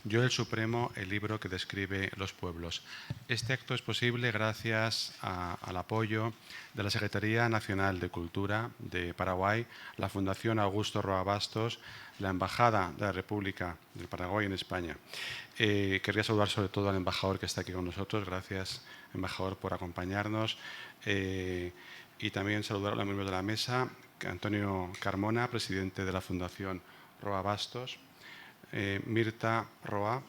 Yo el Supremo, el libro que describe los pueblos. Este acto es posible gracias al apoyo de la Secretaría Nacional de Cultura de Paraguay, la Fundación Augusto Roa Bastos, la Embajada de la República del Paraguay en España. Querría saludar sobre todo al embajador que está aquí con nosotros. Gracias, embajador, por acompañarnos. Y también saludar a los miembros de la mesa, Antonio Carmona, presidente de la Fundación Roa Bastos, Mirta Roa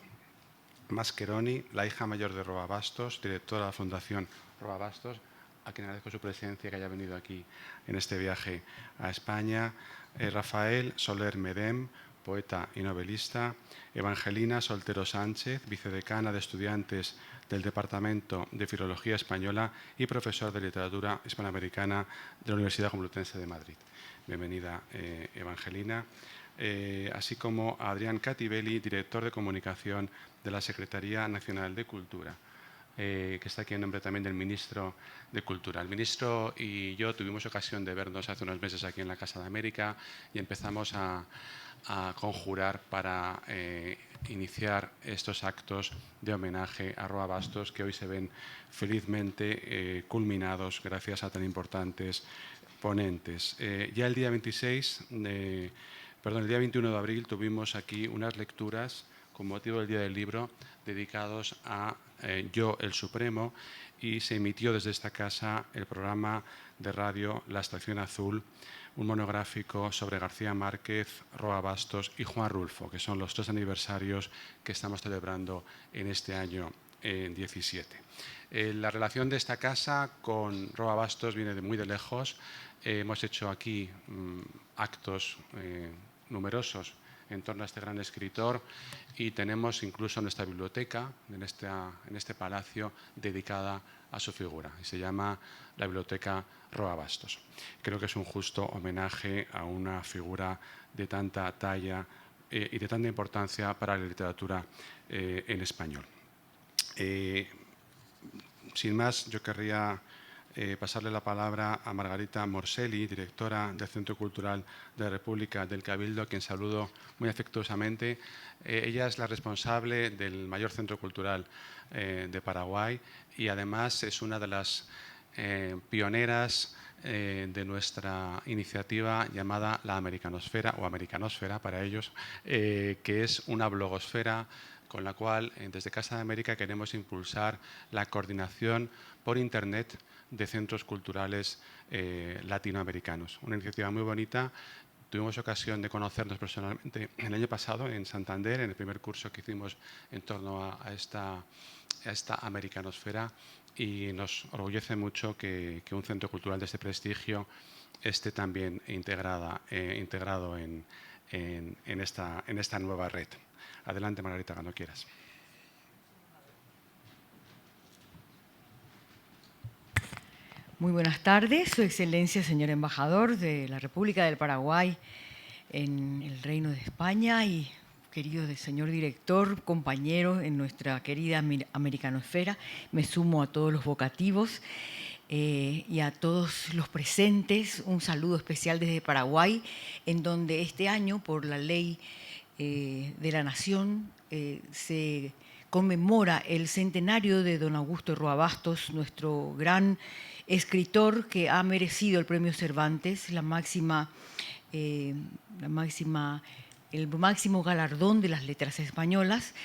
Mascheroni, la hija mayor de Roa Bastos, directora de la Fundación Roa Bastos, a quien agradezco su presencia, que haya venido aquí en este viaje a España. Rafael Soler Medem, poeta y novelista. Evangelina Soltero Sánchez, vicedecana de estudiantes del Departamento de Filología Española y profesor de Literatura Hispanoamericana de la Universidad Complutense de Madrid. Bienvenida, Evangelina. Así como a Adrián Cativelli, director de comunicación de la Secretaría Nacional de Cultura, que está aquí en nombre también del ministro de Cultura. El ministro y yo tuvimos ocasión de vernos hace unos meses aquí en la Casa de América y empezamos a conjurar para iniciar estos actos de homenaje a Roa Bastos, que hoy se ven felizmente culminados gracias a tan importantes ponentes. Ya el día 21 de abril tuvimos aquí unas lecturas con motivo del Día del Libro dedicados a Yo, el Supremo, y se emitió desde esta casa el programa de radio La Estación Azul, un monográfico sobre García Márquez, Roa Bastos y Juan Rulfo, que son los 3 aniversarios que estamos celebrando en este año 17. La relación de esta casa con Roa Bastos viene de muy de lejos. Hemos hecho aquí actos numerosos en torno a este gran escritor y tenemos incluso nuestra biblioteca en este palacio dedicada a su figura y se llama la Biblioteca Roa Bastos. Creo que es un justo homenaje a una figura de tanta talla y de tanta importancia para la literatura en español. Sin más, yo querría pasarle la palabra a Margarita Morselli, directora del Centro Cultural de la República del Cabildo, a quien saludo muy afectuosamente. Ella es la responsable del mayor centro cultural de Paraguay y además es una de las pioneras de nuestra iniciativa llamada la Americanosfera, o Americanosfera para ellos, que es una blogosfera con la cual desde Casa de América queremos impulsar la coordinación por Internet de centros culturales latinoamericanos. Una iniciativa muy bonita. Tuvimos ocasión de conocernos personalmente el año pasado en Santander, en el primer curso que hicimos en torno a esta americanosfera, y nos orgullece mucho que un centro cultural de este prestigio esté también integrado en esta nueva red. Adelante, Margarita, cuando quieras. Muy buenas tardes, Su Excelencia, señor Embajador de la República del Paraguay en el Reino de España y querido señor director, compañero en nuestra querida Americanosfera. Me sumo a todos los vocativos y a todos los presentes. Un saludo especial desde Paraguay, en donde este año, por la ley de la Nación, se conmemora el centenario de don Augusto Roa Bastos, nuestro gran escritor que ha merecido el premio Cervantes, el máximo galardón de las letras españolas,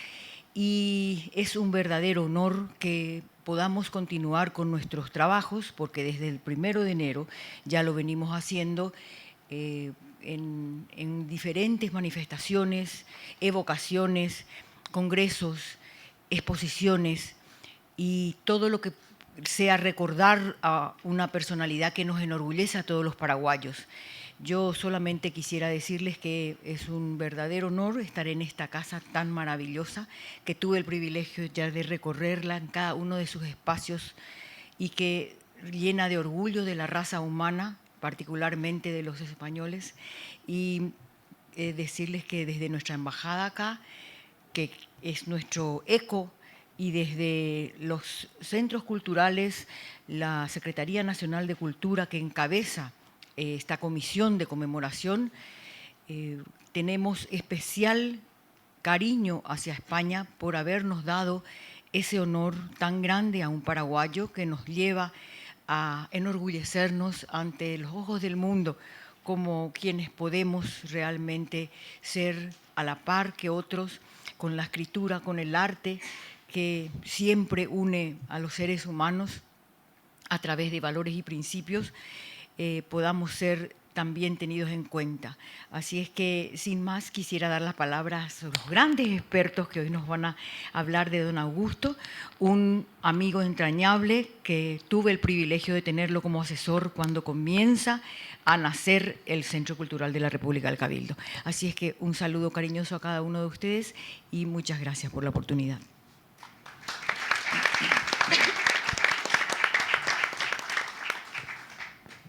y es un verdadero honor que podamos continuar con nuestros trabajos, porque desde el 1 de enero ya lo venimos haciendo en diferentes manifestaciones, evocaciones, congresos, exposiciones y todo lo que sea recordar a una personalidad que nos enorgullece a todos los paraguayos. Yo solamente quisiera decirles que es un verdadero honor estar en esta casa tan maravillosa, que tuve el privilegio ya de recorrerla en cada uno de sus espacios y que llena de orgullo de la raza humana, particularmente de los españoles, y decirles que desde nuestra embajada acá, que es nuestro eco, y desde los centros culturales, la Secretaría Nacional de Cultura, que encabeza esta comisión de conmemoración, tenemos especial cariño hacia España por habernos dado ese honor tan grande a un paraguayo que nos lleva a enorgullecernos ante los ojos del mundo como quienes podemos realmente ser a la par que otros con la escritura, con el arte que siempre une a los seres humanos a través de valores y principios, podamos ser también tenidos en cuenta. Así es que, sin más, quisiera dar las palabras a los grandes expertos que hoy nos van a hablar de don Augusto, un amigo entrañable que tuve el privilegio de tenerlo como asesor cuando comienza a nacer el Centro Cultural de la República del Cabildo. Así es que un saludo cariñoso a cada uno de ustedes y muchas gracias por la oportunidad.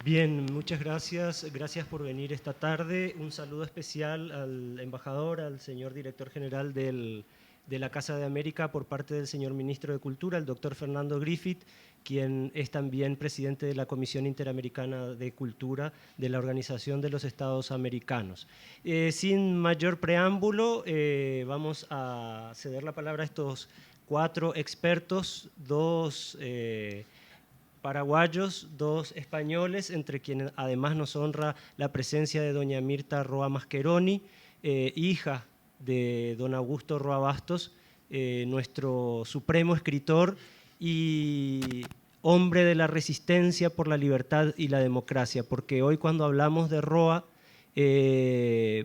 Bien, muchas gracias. Gracias por venir esta tarde. Un saludo especial al embajador, al señor director general de la Casa de América por parte del señor ministro de Cultura, el doctor Fernando Griffith, quien es también presidente de la Comisión Interamericana de Cultura de la Organización de los Estados Americanos. Sin mayor preámbulo, vamos a ceder la palabra a estos 4 expertos, 2 paraguayos, 2 españoles, entre quienes además nos honra la presencia de doña Mirta Roa Mascheroni, hija de don Augusto Roa Bastos, nuestro supremo escritor y hombre de la resistencia por la libertad y la democracia, porque hoy cuando hablamos de Roa,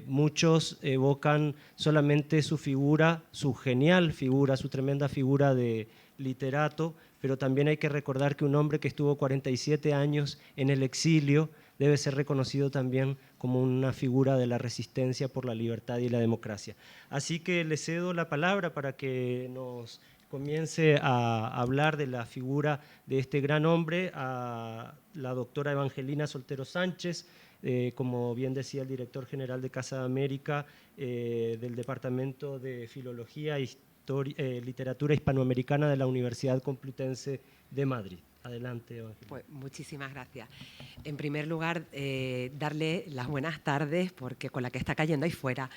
muchos evocan solamente su figura, su genial figura, su tremenda figura de literato, pero también hay que recordar que un hombre que estuvo 47 años en el exilio debe ser reconocido también como una figura de la resistencia por la libertad y la democracia. Así que le cedo la palabra para que nos comience a hablar de la figura de este gran hombre a la doctora Evangelina Soltero Sánchez, como bien decía el director general de Casa de América, del Departamento de Filología e Literatura Hispanoamericana de la Universidad Complutense de Madrid. Adelante, Evangelina. Pues muchísimas gracias. En primer lugar, darle las buenas tardes, porque con la que está cayendo ahí fuera,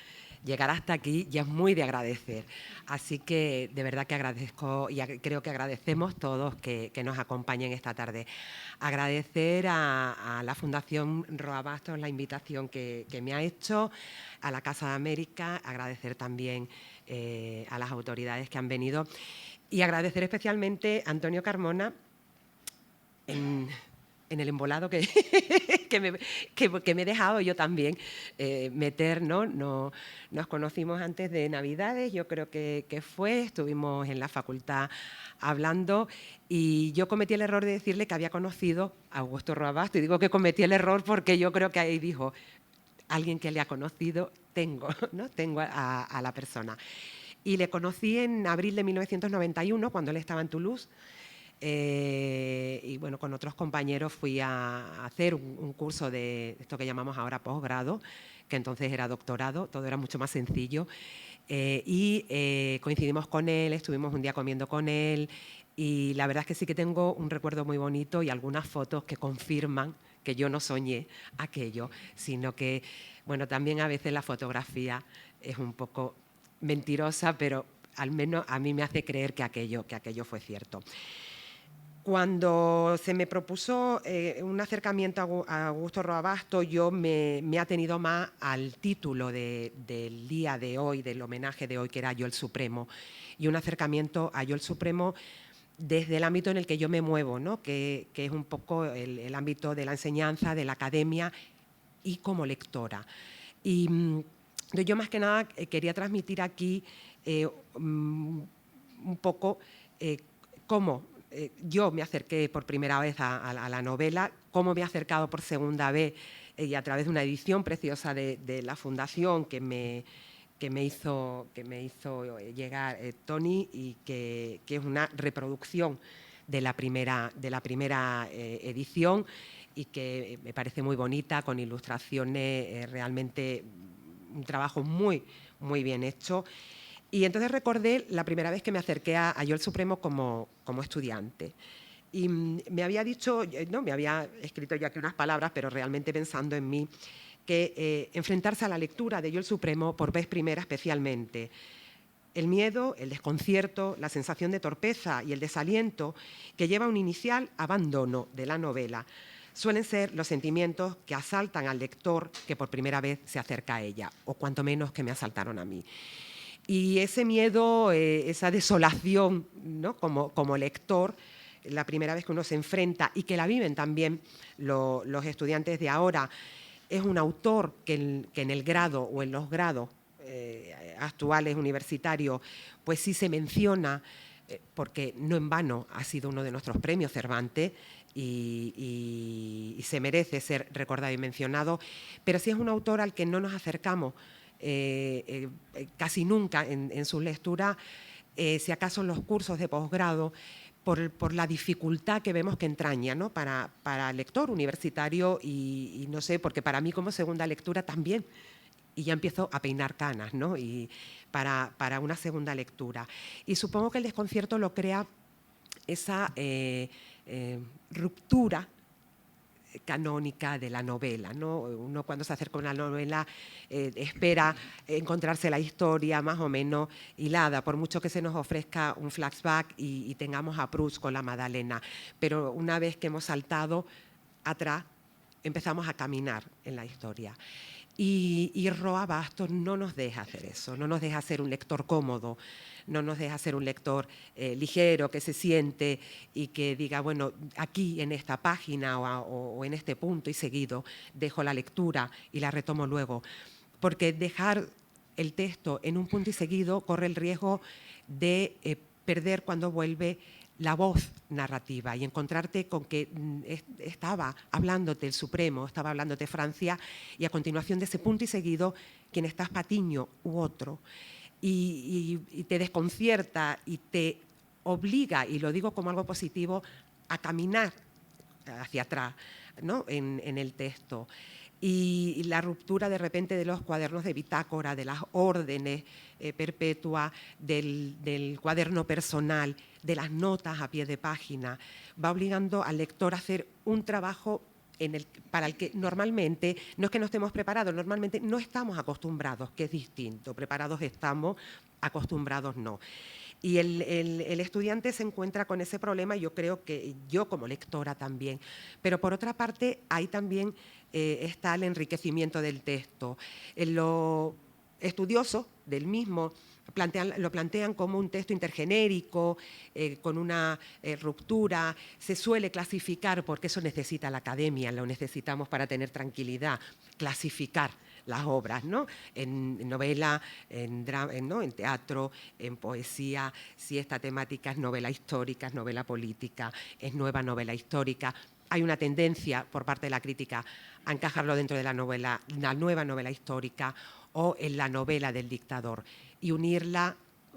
llegar hasta aquí ya es muy de agradecer. Así que de verdad que agradezco y creo que agradecemos todos que nos acompañen esta tarde. Agradecer a la Fundación Roa Bastos la invitación que me ha hecho, a la Casa de América, agradecer también a las autoridades que han venido y agradecer especialmente a Antonio Carmona en el embolado que me he dejado yo también meter, ¿no? Nos conocimos antes de Navidades, yo creo que estuvimos en la facultad hablando y yo cometí el error de decirle que había conocido a Augusto Roa Bastos, y digo que cometí el error porque yo creo que ahí dijo, alguien que le ha conocido, tengo a la persona. Y le conocí en abril de 1991, cuando él estaba en Toulouse, y bueno, con otros compañeros fui a hacer un curso de esto que llamamos ahora posgrado, que entonces era doctorado, todo era mucho más sencillo, y coincidimos con él, estuvimos un día comiendo con él, y la verdad es que sí que tengo un recuerdo muy bonito y algunas fotos que confirman que yo no soñé aquello, sino que, bueno, también a veces la fotografía es un poco mentirosa, pero al menos a mí me hace creer que aquello fue cierto. Cuando se me propuso un acercamiento a Augusto Roa Bastos, yo me he atenido más al título del día de hoy, del homenaje de hoy, que era Yo el Supremo, y un acercamiento a Yo el Supremo desde el ámbito en el que yo me muevo, ¿no? que es un poco el ámbito de la enseñanza, de la academia y como lectora. Y yo más que nada quería transmitir aquí un poco cómo yo me acerqué por primera vez a la novela, cómo me he acercado por segunda vez y a través de una edición preciosa de la Fundación que me hizo llegar Tony y que es una reproducción de la primera edición y que me parece muy bonita, con ilustraciones, realmente un trabajo muy, muy bien hecho. Y entonces recordé la primera vez que me acerqué a Yo el Supremo como estudiante. Y me había dicho, no, me había escrito yo aquí unas palabras, pero realmente pensando en mí, que enfrentarse a la lectura de Yo el Supremo, por vez primera especialmente, El miedo, el desconcierto, la sensación de torpeza y el desaliento que lleva a un inicial abandono de la novela suelen ser los sentimientos que asaltan al lector que por primera vez se acerca a ella, o cuanto menos que me asaltaron a mí. Y ese miedo, esa desolación, ¿no?, como lector, la primera vez que uno se enfrenta y que la viven también los estudiantes de ahora, es un autor que en el grado o en los grados actuales universitarios, pues sí se menciona, porque no en vano ha sido uno de nuestros premios Cervantes y se merece ser recordado y mencionado, pero sí es un autor al que no nos acercamos casi nunca en su lectura, si acaso en los cursos de posgrado, por la dificultad que vemos que entraña, ¿no?, para el lector universitario y no sé, porque para mí como segunda lectura también, y ya empiezo a peinar canas, ¿no?, y para una segunda lectura. Y supongo que el desconcierto lo crea esa ruptura canónica de la novela, ¿no? Uno cuando se acerca a una novela espera encontrarse la historia más o menos hilada, por mucho que se nos ofrezca un flashback y tengamos a Proust con la Magdalena, pero una vez que hemos saltado atrás empezamos a caminar en la historia. Y Roa Bastos no nos deja hacer eso, no nos deja ser un lector cómodo, no nos deja ser un lector ligero, que se siente y que diga, bueno, aquí en esta página o en este punto y seguido dejo la lectura y la retomo luego. Porque dejar el texto en un punto y seguido corre el riesgo de perder cuando vuelve la voz narrativa y encontrarte con que estaba hablándote el Supremo, estaba hablándote Francia y a continuación de ese punto y seguido quien está es Patiño u otro y te desconcierta y te obliga, y lo digo como algo positivo, a caminar hacia atrás, ¿no?, en el texto. Y la ruptura de repente de los cuadernos de bitácora, de las órdenes perpetuas, del cuaderno personal, de las notas a pie de página, va obligando al lector a hacer un trabajo para el que normalmente, no es que no estemos preparados, normalmente no estamos acostumbrados, que es distinto, preparados estamos, acostumbrados no. Y el estudiante se encuentra con ese problema, y yo creo que yo como lectora también. Pero por otra parte, ahí también está el enriquecimiento del texto. Los estudiosos del mismo lo plantean como un texto intergenérico, con una ruptura. Se suele clasificar, porque eso necesita la academia, lo necesitamos para tener tranquilidad, clasificar las obras, ¿no?, en novela, en teatro, en poesía, si esta temática es novela histórica, es novela política, es nueva novela histórica. Hay una tendencia por parte de la crítica a encajarlo dentro de la nueva novela histórica o en la novela del dictador y unirla,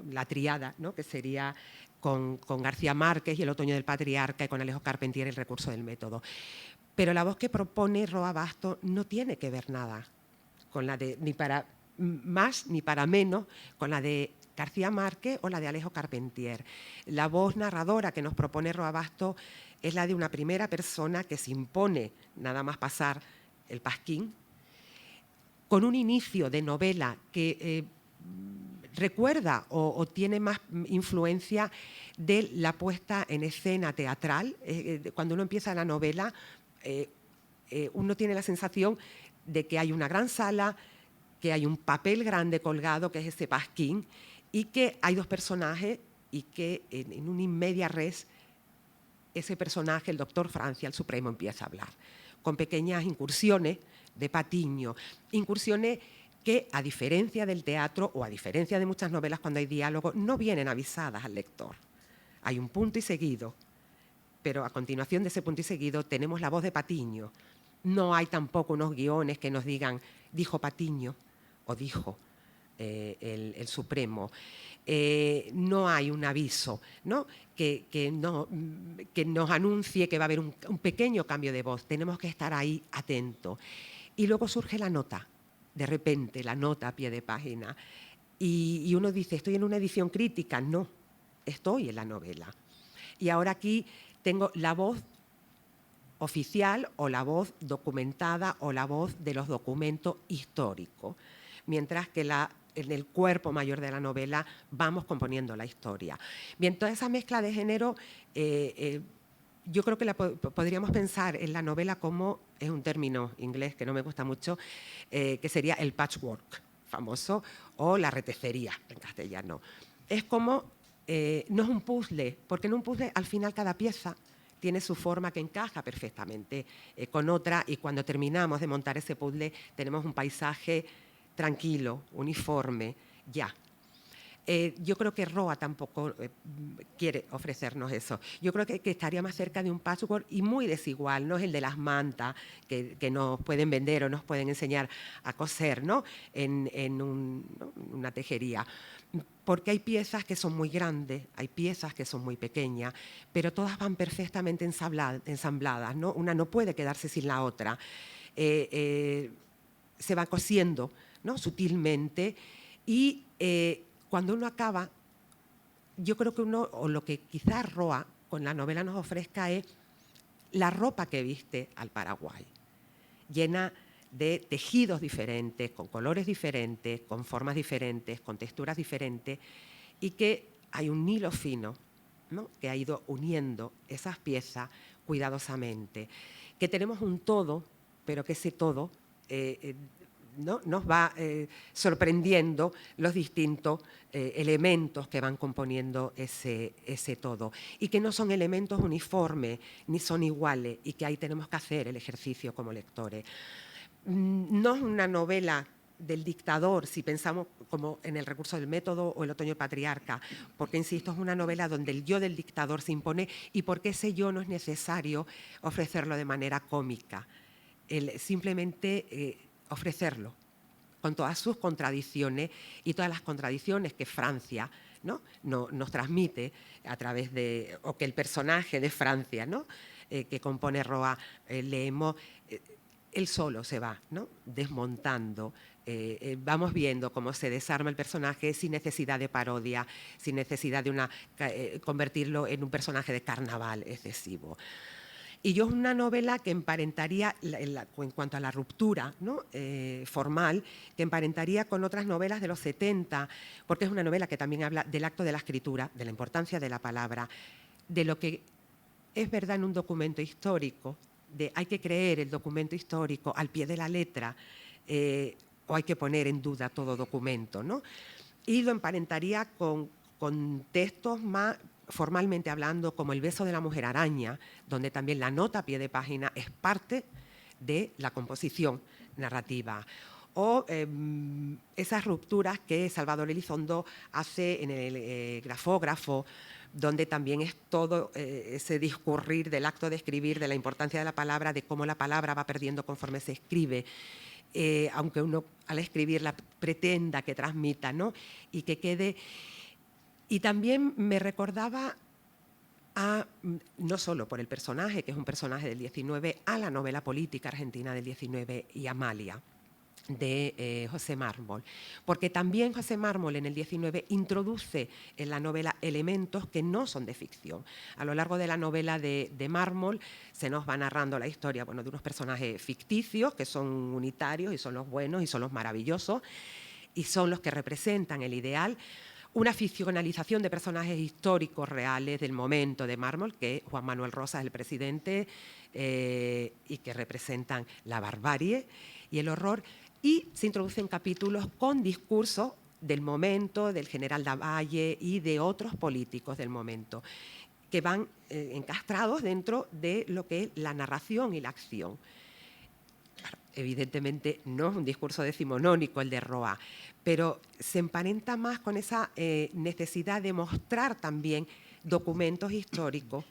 la tríada, ¿no?, que sería con García Márquez y El otoño del patriarca y con Alejo Carpentier El recurso del método. Pero la voz que propone Roa Bastos no tiene que ver nada con la de, ni para más ni para menos, con la de García Márquez o la de Alejo Carpentier. La voz narradora que nos propone Roa Bastos es la de una primera persona que se impone nada más pasar el pasquín, con un inicio de novela que recuerda o tiene más influencia de la puesta en escena teatral. Cuando uno empieza la novela, uno tiene la sensación de que hay una gran sala, que hay un papel grande colgado, que es ese pasquín, y que hay dos personajes y que en un in media res ese personaje, el doctor Francia, el Supremo, empieza a hablar, con pequeñas incursiones de Patiño, incursiones que, a diferencia del teatro o a diferencia de muchas novelas cuando hay diálogo, no vienen avisadas al lector. Hay un punto y seguido, pero a continuación de ese punto y seguido tenemos la voz de Patiño. No hay tampoco unos guiones que nos digan dijo Patiño o dijo el Supremo. No hay un aviso, ¿no?, que nos anuncie que va a haber un pequeño cambio de voz. Tenemos que estar ahí atentos. Y luego surge la nota, de repente, la nota a pie de página. Y uno dice, ¿estoy en una edición crítica? No, estoy en la novela. Y ahora aquí tengo la voz oficial o la voz documentada o la voz de los documentos históricos, mientras que la en el cuerpo mayor de la novela vamos componiendo la historia. Bien, toda esa mezcla de género, yo creo que podríamos pensar en la novela como, es un término inglés que no me gusta mucho, que sería el patchwork famoso o la retecería en castellano. Es como, no es un puzzle, porque en un puzzle al final cada pieza tiene su forma que encaja perfectamente con otra, y cuando terminamos de montar ese puzzle tenemos un paisaje tranquilo, uniforme, ya. Yo creo que Roa tampoco quiere ofrecernos eso. Yo creo que estaría más cerca de un patchwork y muy desigual, no es el de las mantas que nos pueden vender o nos pueden enseñar a coser, ¿no? en una tejería. Porque hay piezas que son muy grandes, hay piezas que son muy pequeñas, pero todas van perfectamente ensambladas, ¿no? Una no puede quedarse sin la otra. Se va cosiendo, ¿no? Sutilmente, y cuando uno acaba, yo creo que uno, o lo que quizás Roa con la novela nos ofrezca, es la ropa que viste al Paraguay, llena de tejidos diferentes, con colores diferentes, con formas diferentes, con texturas diferentes, y que hay un hilo fino, ¿no? Que ha ido uniendo esas piezas cuidadosamente, que tenemos un todo, pero que ese todo ¿no? nos va sorprendiendo los distintos elementos que van componiendo ese todo, y que no son elementos uniformes ni son iguales, y que ahí tenemos que hacer el ejercicio como lectores. No es una novela del dictador, si pensamos como en El recurso del método o El otoño patriarca, porque, insisto, es una novela donde el yo del dictador se impone, y porque ese yo no es necesario ofrecerlo de manera cómica, simplemente ofrecerlo con todas sus contradicciones y todas las contradicciones que Francia, ¿no? nos transmite a través de, o que el personaje de Francia, ¿no? Que compone Roa, leemos, él solo se va, ¿no? desmontando. Vamos viendo cómo se desarma el personaje sin necesidad de parodia, sin necesidad de convertirlo en un personaje de carnaval excesivo. Y yo es una novela que emparentaría, en cuanto a la ruptura, ¿no? Formal, que emparentaría con otras novelas de los 70, porque es una novela que también habla del acto de la escritura, de la importancia de la palabra, de lo que es verdad en un documento histórico, de hay que creer el documento histórico al pie de la letra, o hay que poner en duda todo documento, ¿no? Y lo emparentaría con textos más formalmente hablando, como El beso de la mujer araña, donde también la nota a pie de página es parte de la composición narrativa. O esas rupturas que Salvador Elizondo hace en el grafógrafo, donde también es todo ese discurrir del acto de escribir, de la importancia de la palabra, de cómo la palabra va perdiendo conforme se escribe, aunque uno al escribirla pretenda que transmita, ¿no? Y que quede. Y también me recordaba, no solo por el personaje, que es un personaje del 19, a la novela política argentina del 19 y Amalia, de José Mármol, porque también José Mármol en el 19 introduce en la novela elementos que no son de ficción. A lo largo de la novela de Mármol se nos va narrando la historia, bueno, de unos personajes ficticios que son unitarios y son los buenos y son los maravillosos y son los que representan el ideal. Una ficcionalización de personajes históricos reales del momento de Mármol, que Juan Manuel Rosas es el presidente, y que representan la barbarie y el horror, y se introducen capítulos con discursos del momento, del general Lavalle y de otros políticos del momento, que van encastrados dentro de lo que es la narración y la acción. Evidentemente no es un discurso decimonónico el de Roa, pero se emparenta más con esa necesidad de mostrar también documentos históricos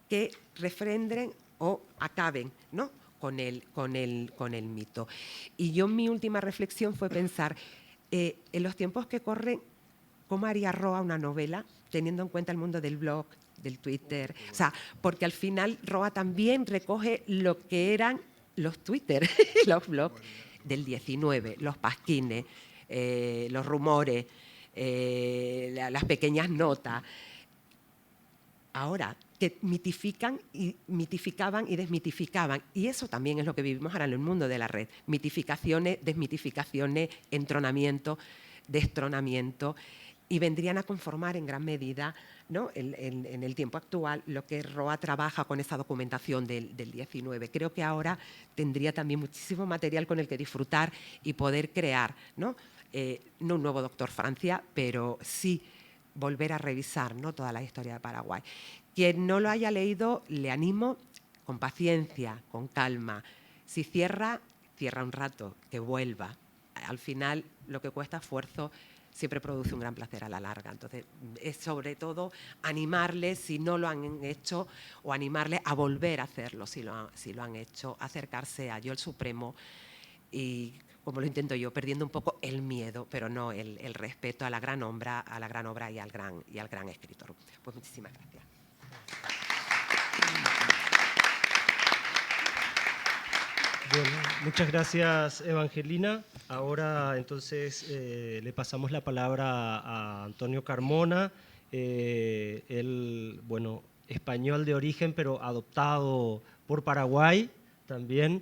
que refrenden o acaben, ¿no? con el mito. Y yo mi última reflexión fue pensar, en los tiempos que corren, ¿cómo haría Roa una novela teniendo en cuenta el mundo del blog, del Twitter? O sea, porque al final Roa también recoge lo que eran los Twitter, los blogs del 19, los pasquines, los rumores, las pequeñas notas. Ahora, que mitificaban y desmitificaban. Y eso también es lo que vivimos ahora en el mundo de la red. Mitificaciones, desmitificaciones, entronamientos. destronamiento, y vendrían a conformar en gran medida, ¿no?, en el tiempo actual lo que Roa trabaja con esa documentación del 19. Creo que ahora tendría también muchísimo material con el que disfrutar y poder crear, ¿no? No un nuevo Doctor Francia, pero sí volver a revisar, ¿no?, toda la historia de Paraguay. Quien no lo haya leído, le animo con paciencia, con calma. Si cierra un rato, que vuelva. Al final, lo que cuesta esfuerzo siempre produce un gran placer a la larga. Entonces, es sobre todo animarles, si no lo han hecho, o animarles a volver a hacerlo, si lo han hecho, acercarse a Yo el Supremo y, como lo intento yo, perdiendo un poco el miedo, pero no el respeto a la gran obra y al gran escritor. Pues muchísimas gracias. Bueno, muchas gracias, Evangelina. Ahora, entonces, le pasamos la palabra a Antonio Carmona. Él, bueno, español de origen, pero adoptado por Paraguay también.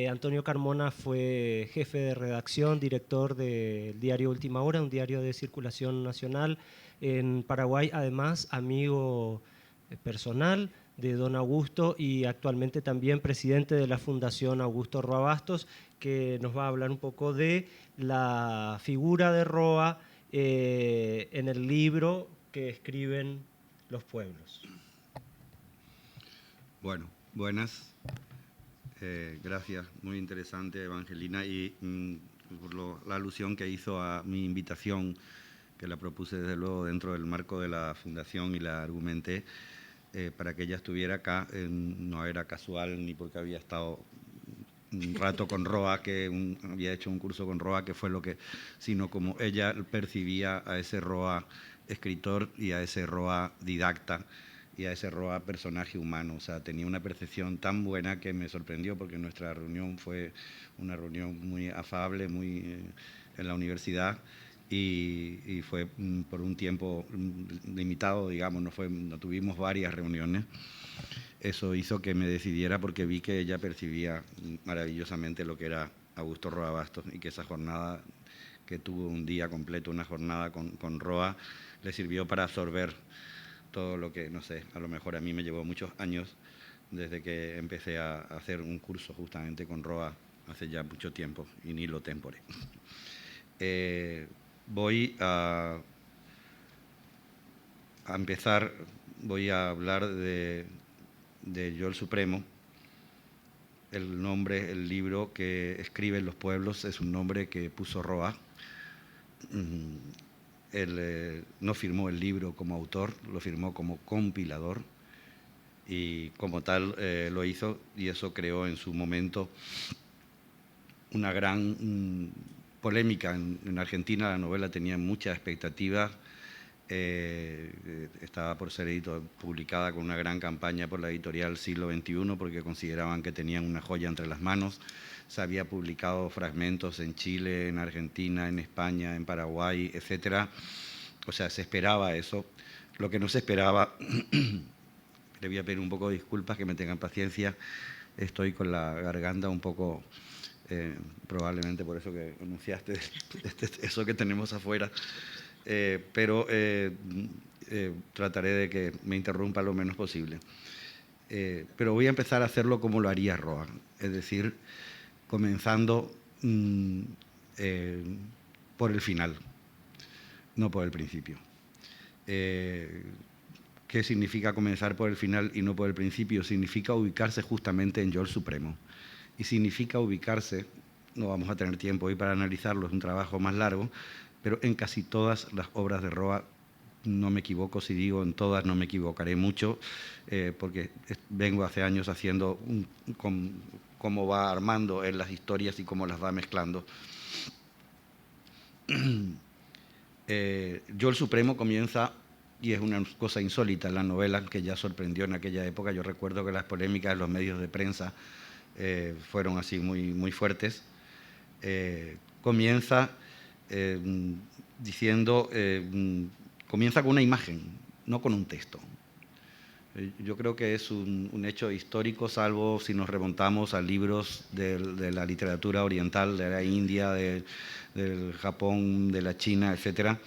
Antonio Carmona fue jefe de redacción, director del diario Última Hora, un diario de circulación nacional en Paraguay, además amigo personal de don Augusto y actualmente también presidente de la Fundación Augusto Roa Bastos, que nos va a hablar un poco de la figura de Roa en el libro que escriben los pueblos. Bueno, buenas. Gracias, muy interesante, Evangelina, y por la alusión que hizo a mi invitación, que la propuse desde luego dentro del marco de la Fundación y la argumenté, para que ella estuviera acá. No era casual ni porque había estado un rato con Roa, había hecho un curso con Roa, que fue lo que, sino como ella percibía a ese Roa escritor y a ese Roa didacta y a ese Roa personaje humano. O sea, tenía una percepción tan buena que me sorprendió, porque nuestra reunión fue una reunión muy afable, muy en la universidad, y fue por un tiempo limitado, digamos, no tuvimos varias reuniones. Eso hizo que me decidiera, porque vi que ella percibía maravillosamente lo que era Augusto Roa Bastos, y que esa jornada que tuvo un día completo, una jornada con Roa, le sirvió para absorber todo lo que, no sé, a lo mejor a mí me llevó muchos años desde que empecé a hacer un curso justamente con Roa hace ya mucho tiempo, y ni lo tempore. Voy a empezar, voy a hablar de Yo el Supremo. El nombre, el libro que escriben los pueblos, es un nombre que puso Roa. Él no firmó el libro como autor, lo firmó como compilador, y como tal lo hizo, y eso creó en su momento una gran polémica. En Argentina la novela tenía mucha expectativa, estaba por ser publicada con una gran campaña por la editorial Siglo XXI, porque consideraban que tenían una joya entre las manos. Se había publicado fragmentos en Chile, en Argentina, en España, en Paraguay, etc. O sea, se esperaba eso. Lo que no se esperaba, le voy a pedir un poco de disculpas, que me tengan paciencia, estoy con la garganta un poco, probablemente por eso que anunciaste, eso que tenemos afuera, pero trataré de que me interrumpa lo menos posible. Pero voy a empezar a hacerlo como lo haría Roa, es decir, comenzando por el final, no por el principio. ¿Qué significa comenzar por el final y no por el principio? Significa ubicarse justamente en Yo el Supremo. Y significa ubicarse, no vamos a tener tiempo hoy para analizarlo, es un trabajo más largo, pero en casi todas las obras de Roa, no me equivoco si digo en todas, no me equivocaré mucho, porque vengo hace años haciendo cómo va armando en las historias y cómo las va mezclando. Yo el Supremo comienza, y es una cosa insólita en la novela, que ya sorprendió en aquella época. Yo recuerdo que las polémicas de los medios de prensa fueron así muy, muy fuertes. Comienza diciendo, comienza con una imagen, no con un texto. Yo creo que es un hecho histórico, salvo si nos remontamos a libros de la literatura oriental, de la India, del Japón, de la China, etcétera,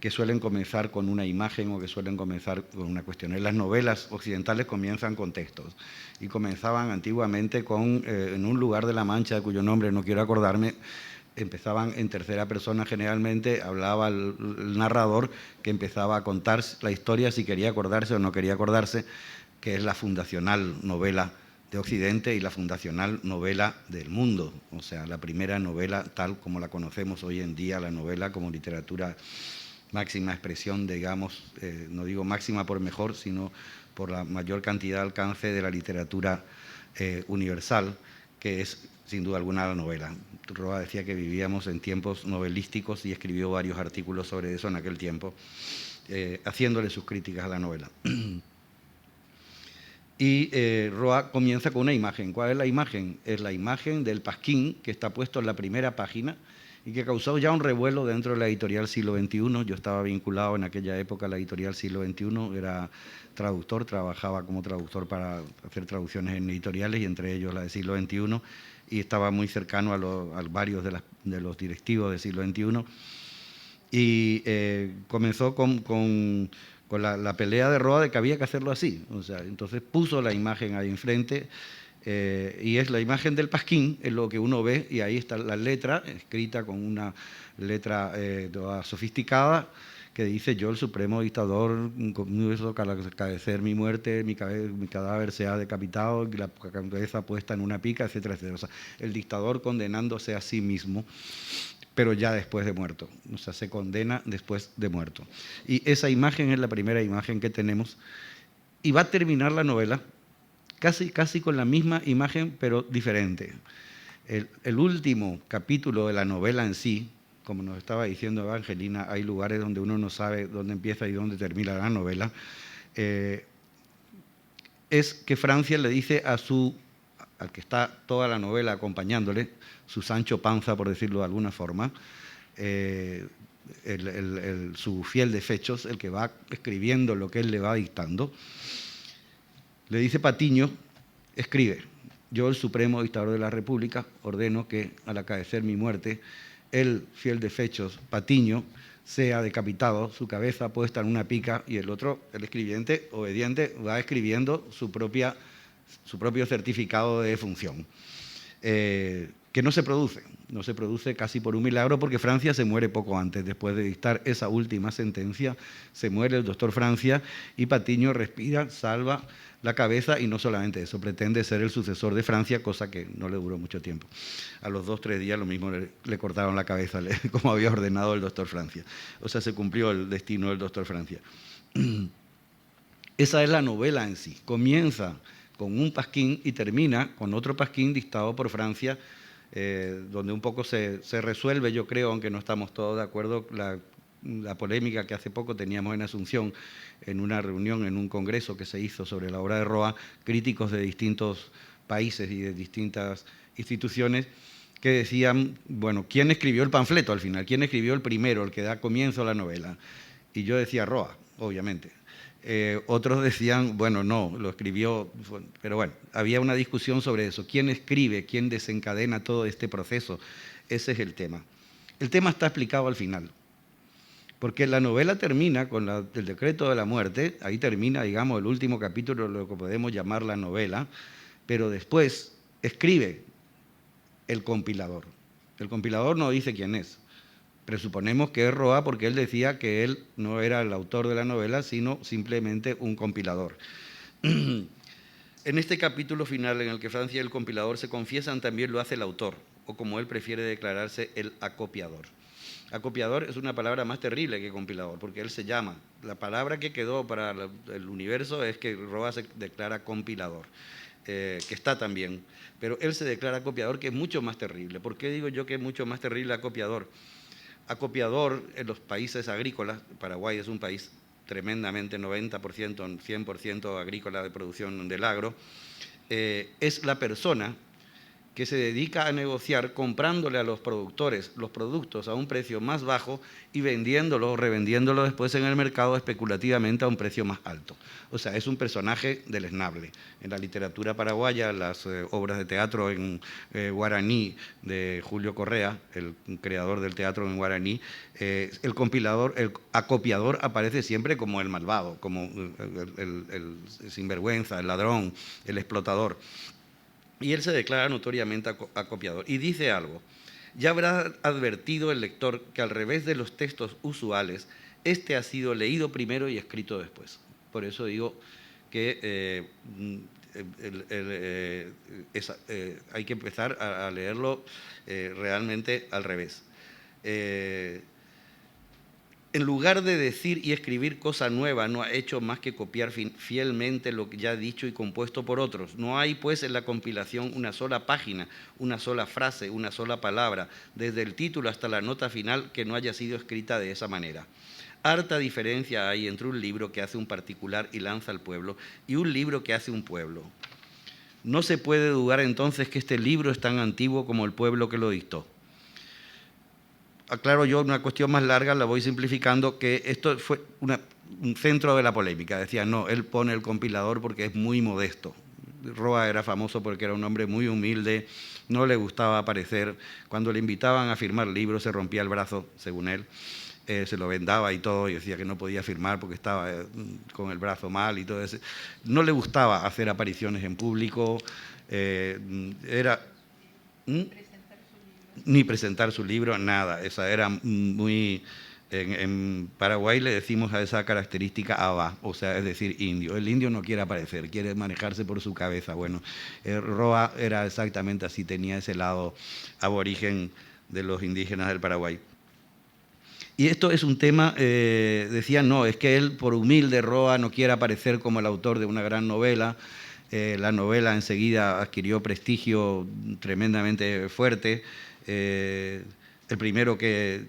que suelen comenzar con una imagen o que suelen comenzar con una cuestión. Las novelas occidentales comienzan con textos y comenzaban antiguamente con, en un lugar de la Mancha, de cuyo nombre no quiero acordarme, empezaban en tercera persona generalmente, hablaba el narrador que empezaba a contar la historia si quería acordarse o no quería acordarse, que es la fundacional novela de Occidente y la fundacional novela del mundo, o sea, la primera novela tal como la conocemos hoy en día, la novela como literatura máxima expresión, digamos, no digo máxima por mejor, sino por la mayor cantidad de alcance de la literatura universal, que es sin duda alguna la novela. Roa decía que vivíamos en tiempos novelísticos y escribió varios artículos sobre eso en aquel tiempo, haciéndole sus críticas a la novela. Y Roa comienza con una imagen. ¿Cuál es la imagen? Es la imagen del pasquín que está puesto en la primera página y que causó ya un revuelo dentro de la editorial Siglo XXI. Yo estaba vinculado en aquella época a la editorial Siglo XXI, era traductor, trabajaba como traductor para hacer traducciones en editoriales y entre ellos la de Siglo XXI, y estaba muy cercano a varios de los directivos de Siglo XXI. Y comenzó con la pelea de Roa de que había que hacerlo así. O sea, entonces puso la imagen ahí enfrente y es la imagen del pasquín, es lo que uno ve, y ahí está la letra, escrita con una letra toda sofisticada, que dice: yo, el supremo dictador, conmigo carecer mi muerte, mi cadáver sea decapitado, y la cabeza puesta en una pica, etcétera, etcétera. O sea, el dictador condenándose a sí mismo, pero ya después de muerto. O sea, se condena después de muerto. Y esa imagen es la primera imagen que tenemos. Y va a terminar la novela casi con la misma imagen, pero diferente. El último capítulo de la novela en sí, como nos estaba diciendo Evangelina, hay lugares donde uno no sabe dónde empieza y dónde termina la novela, es que Francia le dice al que está toda la novela acompañándole, su Sancho Panza, por decirlo de alguna forma, su fiel de fechos, el que va escribiendo lo que él le va dictando, le dice: Patiño, escribe: yo, el supremo dictador de la República, ordeno que, al acaecer mi muerte, el fiel de fechos, Patiño, sea decapitado, su cabeza puesta en una pica, y el otro, el escribiente obediente, va escribiendo su propio certificado de defunción, que no se produce casi por un milagro, porque Francia se muere poco antes. Después de dictar esa última sentencia, se muere el doctor Francia y Patiño respira, salva la cabeza, y no solamente eso, pretende ser el sucesor de Francia, cosa que no le duró mucho tiempo. A los 2 o 3 días lo mismo le cortaron la cabeza, como había ordenado el doctor Francia. O sea, se cumplió el destino del doctor Francia. Esa es la novela en sí. Comienza con un pasquín y termina con otro pasquín dictado por Francia, donde un poco se resuelve, yo creo, aunque no estamos todos de acuerdo, la polémica que hace poco teníamos en Asunción, en una reunión, en un congreso que se hizo sobre la obra de Roa, críticos de distintos países y de distintas instituciones, que decían: bueno, ¿quién escribió el panfleto al final? ¿Quién escribió el primero, el que da comienzo a la novela? Y yo decía Roa, obviamente. Otros decían, bueno, no, lo escribió, pero bueno, había una discusión sobre eso. ¿Quién escribe? ¿Quién desencadena todo este proceso? Ese es el tema. El tema está explicado al final, porque la novela termina con el decreto de la muerte, ahí termina, digamos, el último capítulo de lo que podemos llamar la novela, pero después escribe el compilador. El compilador no dice quién es. Presuponemos que es Roa, porque él decía que él no era el autor de la novela, sino simplemente un compilador. En este capítulo final, en el que Francia y el compilador se confiesan, también lo hace el autor, o como él prefiere declararse, el acopiador. Acopiador es una palabra más terrible que compilador, porque él se llama. La palabra que quedó para el universo es que Roa se declara compilador, que está también. Pero él se declara acopiador, que es mucho más terrible. ¿Por qué digo yo que es mucho más terrible acopiador? Acopiador en los países agrícolas, Paraguay es un país tremendamente 90%, 100% agrícola, de producción del agro, es la persona que se dedica a negociar comprándole a los productores los productos a un precio más bajo y vendiéndolo o revendiéndolo después en el mercado especulativamente a un precio más alto. O sea, es un personaje deleznable. En la literatura paraguaya, las obras de teatro en guaraní de Julio Correa, el creador del teatro en guaraní, el compilador, el acopiador aparece siempre como el malvado, como el sinvergüenza, el ladrón, el explotador. Y él se declara notoriamente acopiador. Y dice algo: ya habrá advertido el lector que al revés de los textos usuales, este ha sido leído primero y escrito después. Por eso digo que hay que empezar a leerlo realmente al revés. En lugar de decir y escribir cosa nueva, no ha hecho más que copiar fielmente lo que ya dicho y compuesto por otros. No hay, pues, en la compilación una sola página, una sola frase, una sola palabra, desde el título hasta la nota final, que no haya sido escrita de esa manera. Harta diferencia hay entre un libro que hace un particular y lanza al pueblo y un libro que hace un pueblo. No se puede dudar entonces que este libro es tan antiguo como el pueblo que lo dictó. Aclaro yo una cuestión más larga, la voy simplificando, que esto fue un centro de la polémica. Decían, no, él pone el compilador porque es muy modesto. Roa era famoso porque era un hombre muy humilde, no le gustaba aparecer. Cuando le invitaban a firmar libros se rompía el brazo, según él. Se lo vendaba y todo, y decía que no podía firmar porque estaba con el brazo mal y todo eso. No le gustaba hacer apariciones en público, ni presentar su libro, nada. Esa era muy... En Paraguay le decimos a esa característica aba, o sea, es decir, indio. El indio no quiere aparecer, quiere manejarse por su cabeza. Bueno, Roa era exactamente así, tenía ese lado aborigen de los indígenas del Paraguay. Y esto es un tema, decían, no, es que él, por humilde, Roa, no quiere aparecer como el autor de una gran novela. La novela enseguida adquirió prestigio tremendamente fuerte. El primero que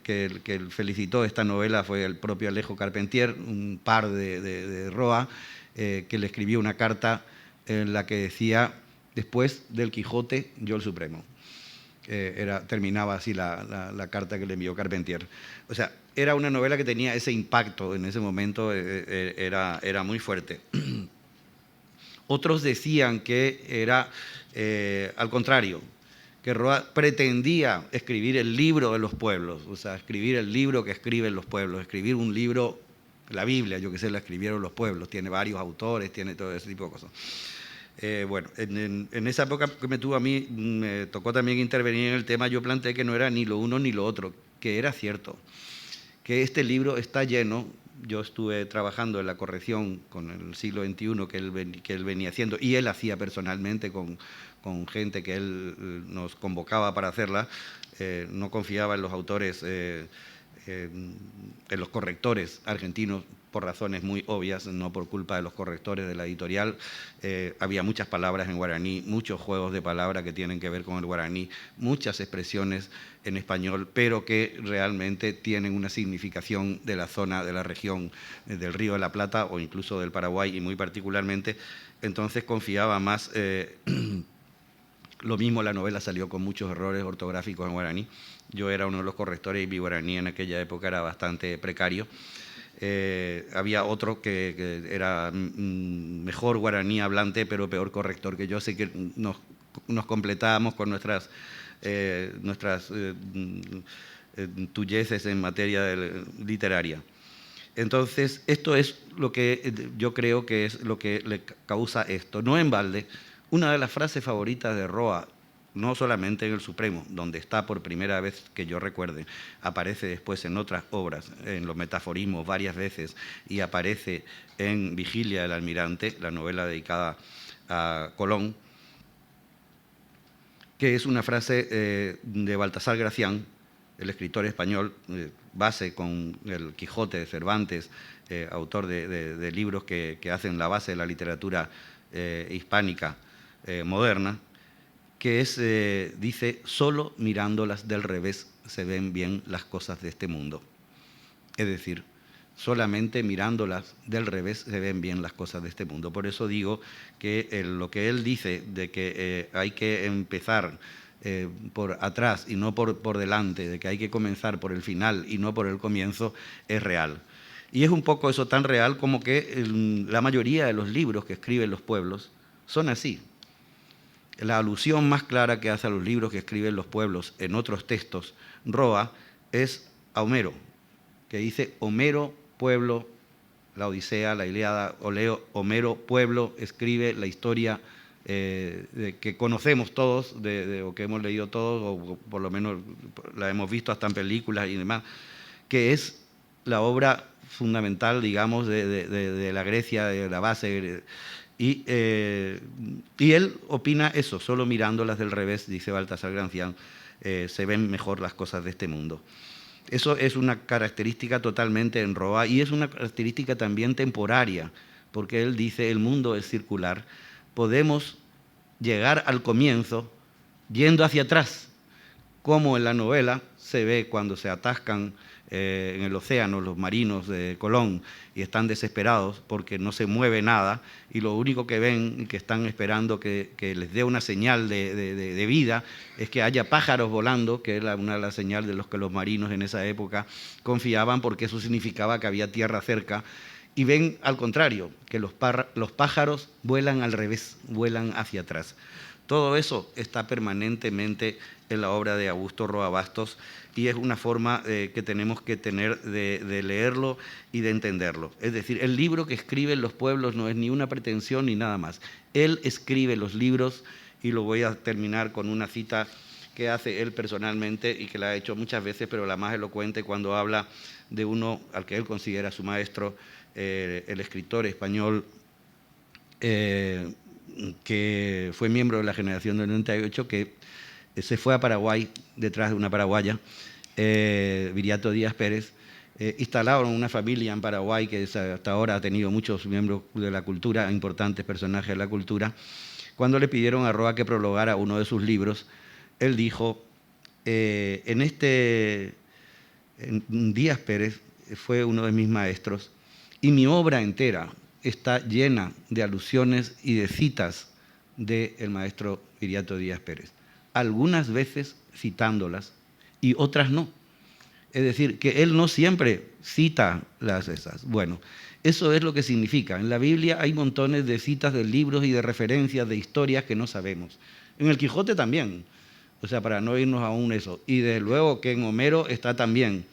felicitó esta novela fue el propio Alejo Carpentier, un par de Roa, que le escribió una carta en la que decía, después del Quijote, yo el Supremo. Terminaba así la carta que le envió Carpentier. O sea, era una novela que tenía ese impacto en ese momento, era muy fuerte. Otros decían que era al contrario, que Roa pretendía escribir el libro de los pueblos, o sea, escribir el libro que escriben los pueblos, escribir un libro, la Biblia, yo que sé, la escribieron los pueblos, tiene varios autores, tiene todo ese tipo de cosas. Bueno, en esa época que me tocó también intervenir en el tema, yo planteé que no era ni lo uno ni lo otro, que era cierto, que este libro está lleno. Yo estuve trabajando en la corrección con el siglo XXI que él venía haciendo, y él hacía personalmente con gente que él nos convocaba para hacerla. No confiaba en los autores, en los correctores argentinos, por razones muy obvias, no por culpa de los correctores de la editorial. Había muchas palabras en guaraní, muchos juegos de palabras que tienen que ver con el guaraní, muchas expresiones en español, pero que realmente tienen una significación de la zona, de la región del Río de la Plata o incluso del Paraguay, y muy particularmente. Entonces confiaba más. Lo mismo, la novela salió con muchos errores ortográficos en guaraní. Yo era uno de los correctores y mi guaraní en aquella época era bastante precario. Había otro que era mejor guaraní hablante, pero peor corrector que yo. Así que nos completábamos con nuestras tulleces en materia literaria. Entonces, esto es lo que yo creo que es lo que le causa esto. No en balde, una de las frases favoritas de Roa, no solamente en El Supremo, donde está por primera vez que yo recuerde, aparece después en otras obras, en los metaforismos varias veces, y aparece en Vigilia del Almirante, la novela dedicada a Colón, que es una frase de Baltasar Gracián, el escritor español, base con el Quijote de Cervantes, autor de libros que hacen la base de la literatura hispánica moderna, que dice, solo mirándolas del revés se ven bien las cosas de este mundo. Es decir, solamente mirándolas del revés se ven bien las cosas de este mundo. Por eso digo que lo que él dice de que hay que empezar por atrás y no por delante, de que hay que comenzar por el final y no por el comienzo, es real. Y es un poco eso tan real como que la mayoría de los libros que escriben los pueblos son así. La alusión más clara que hace a los libros que escriben los pueblos en otros textos, Roa, es a Homero, que dice Homero, pueblo, la Odisea, la Ilíada, Homero, pueblo, escribe la historia que conocemos todos, o que hemos leído todos, o por lo menos la hemos visto hasta en películas y demás, que es la obra fundamental, digamos, de la Grecia, de la base. Y él opina eso, solo mirándolas del revés, dice Baltasar Gracián, se ven mejor las cosas de este mundo. Eso es una característica totalmente en Roa y es una característica también temporaria, porque él dice el mundo es circular. Podemos llegar al comienzo yendo hacia atrás, como en la novela se ve cuando se atascan en el océano los marinos de Colón y están desesperados porque no se mueve nada y lo único que ven y que están esperando que les dé una señal de vida es que haya pájaros volando, que era una de las señales de los que los marinos en esa época confiaban porque eso significaba que había tierra cerca, y ven al contrario, que los pájaros vuelan al revés, vuelan hacia atrás. Todo eso está permanentemente en la obra de Augusto Roa Bastos y es una forma que tenemos que tener de leerlo y de entenderlo. Es decir, el libro que escriben los pueblos no es ni una pretensión ni nada más. Él escribe los libros y lo voy a terminar con una cita que hace él personalmente y que la ha hecho muchas veces, pero la más elocuente cuando habla de uno al que él considera su maestro, el escritor español que fue miembro de la generación del 98, que se fue a Paraguay detrás de una paraguaya, Viriato Díaz Pérez, instalaron una familia en Paraguay que hasta ahora ha tenido muchos miembros de la cultura, importantes personajes de la cultura. Cuando le pidieron a Roa que prologara uno de sus libros, él dijo, Díaz Pérez fue uno de mis maestros y mi obra entera está llena de alusiones y de citas del maestro Viriato Díaz Pérez, algunas veces citándolas y otras no. Es decir, que él no siempre cita esas. Bueno, eso es lo que significa. En la Biblia hay montones de citas de libros y de referencias de historias que no sabemos. En el Quijote también, o sea, para no irnos aún eso. Y desde luego que en Homero está también.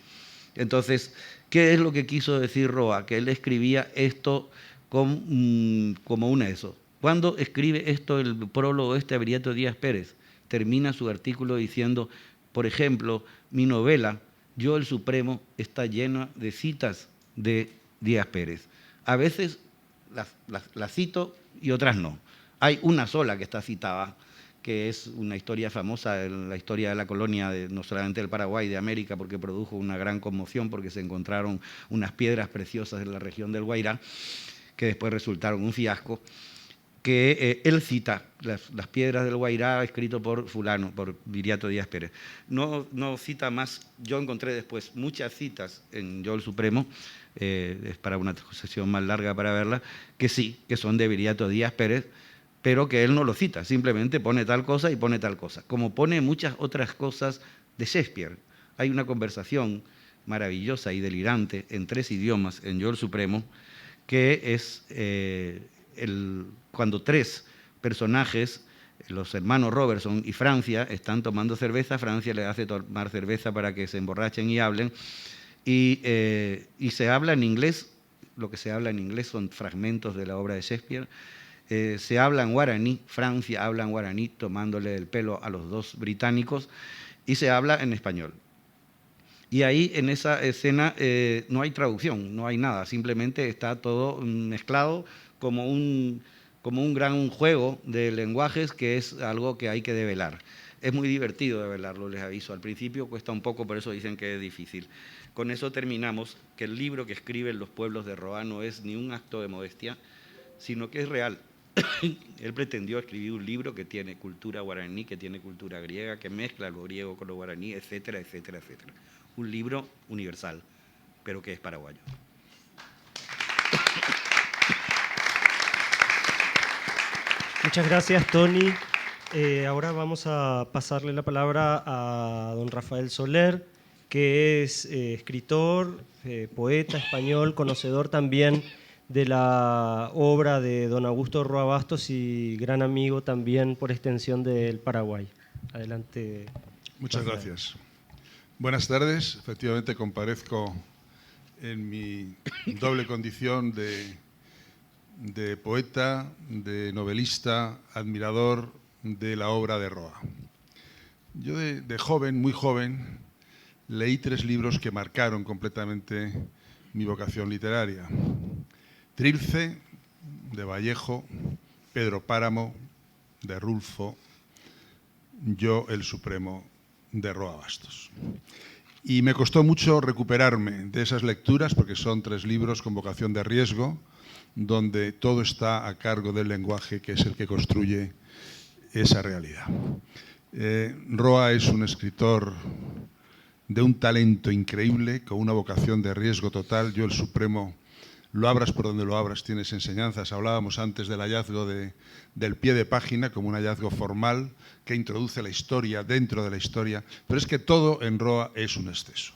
Entonces, ¿qué es lo que quiso decir Roa? Que él escribía esto como una eso. Cuando escribe esto, el prólogo a Viriato Díaz Pérez, termina su artículo diciendo, por ejemplo, mi novela, Yo el Supremo, está llena de citas de Díaz Pérez. A veces las cito y otras no. Hay una sola que está citada, que es una historia famosa, la historia de la colonia, no solamente del Paraguay, de América, porque produjo una gran conmoción, porque se encontraron unas piedras preciosas en la región del Guairá, que después resultaron un fiasco, que él cita las piedras del Guairá, escrito por fulano, por Viriato Díaz Pérez. No cita más, yo encontré después muchas citas en Yo el Supremo, es para una sesión más larga para verla, que sí, que son de Viriato Díaz Pérez, pero que él no lo cita, simplemente pone tal cosa y pone tal cosa, como pone muchas otras cosas de Shakespeare. Hay una conversación maravillosa y delirante en 3 idiomas en Yo el Supremo, que es cuando 3 personajes, los hermanos Robertson y Francia, están tomando cerveza, Francia le hace tomar cerveza para que se emborrachen y hablen, y se habla en inglés, lo que se habla en inglés son fragmentos de la obra de Shakespeare, se habla en guaraní, Francia habla en guaraní tomándole el pelo a los 2 británicos, y se habla en español. Y ahí en esa escena no hay traducción, no hay nada, simplemente está todo mezclado como un gran juego de lenguajes que es algo que hay que develar. Es muy divertido develarlo, les aviso. Al principio cuesta un poco, por eso dicen que es difícil. Con eso terminamos, que el libro que escriben los pueblos de Roa no es ni un acto de modestia, sino que es real. Él pretendió escribir un libro que tiene cultura guaraní, que tiene cultura griega, que mezcla lo griego con lo guaraní, etcétera, etcétera, etcétera. Un libro universal, pero que es paraguayo. Muchas gracias, Tony. Ahora vamos a pasarle la palabra a don Rafael Soler, que es escritor, poeta español, conocedor también de la obra de don Augusto Roa Bastos y gran amigo también por extensión del Paraguay. Adelante. Muchas Rafael. gracias. Buenas tardes. Efectivamente comparezco en mi doble condición de poeta, de novelista, admirador de la obra de Roa. Yo de joven, muy joven, leí 3 libros que marcaron completamente mi vocación literaria. Trilce, de Vallejo, Pedro Páramo, de Rulfo, Yo, el Supremo, de Roa Bastos. Y me costó mucho recuperarme de esas lecturas, porque son 3 libros con vocación de riesgo, donde todo está a cargo del lenguaje, que es el que construye esa realidad. Roa es un escritor de un talento increíble, con una vocación de riesgo total. Yo, el Supremo, lo abras por donde lo abras, tienes enseñanzas. Hablábamos antes del hallazgo del pie de página como un hallazgo formal que introduce la historia dentro de la historia, pero es que todo en Roa es un exceso.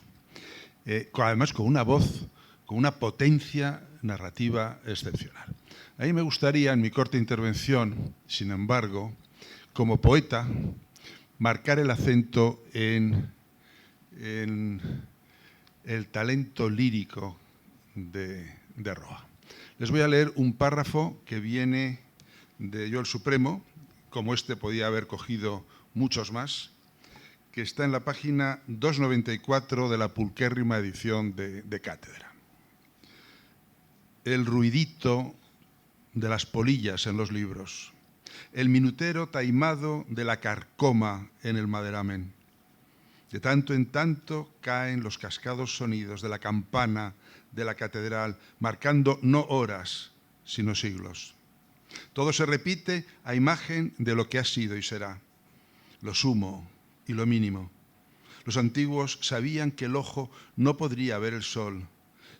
Además, con una voz, con una potencia narrativa excepcional. A mí me gustaría, en mi corta intervención, sin embargo, como poeta, marcar el acento en el talento lírico de Roa. Les voy a leer un párrafo que viene de Yo, el Supremo, como este podía haber cogido muchos más, que está en la página 294 de la pulquérrima edición de Cátedra. El ruidito de las polillas en los libros, el minutero taimado de la carcoma en el maderamen. De tanto en tanto caen los cascados sonidos de la campana de la catedral, marcando no horas, sino siglos. Todo se repite a imagen de lo que ha sido y será, lo sumo y lo mínimo. Los antiguos sabían que el ojo no podría ver el sol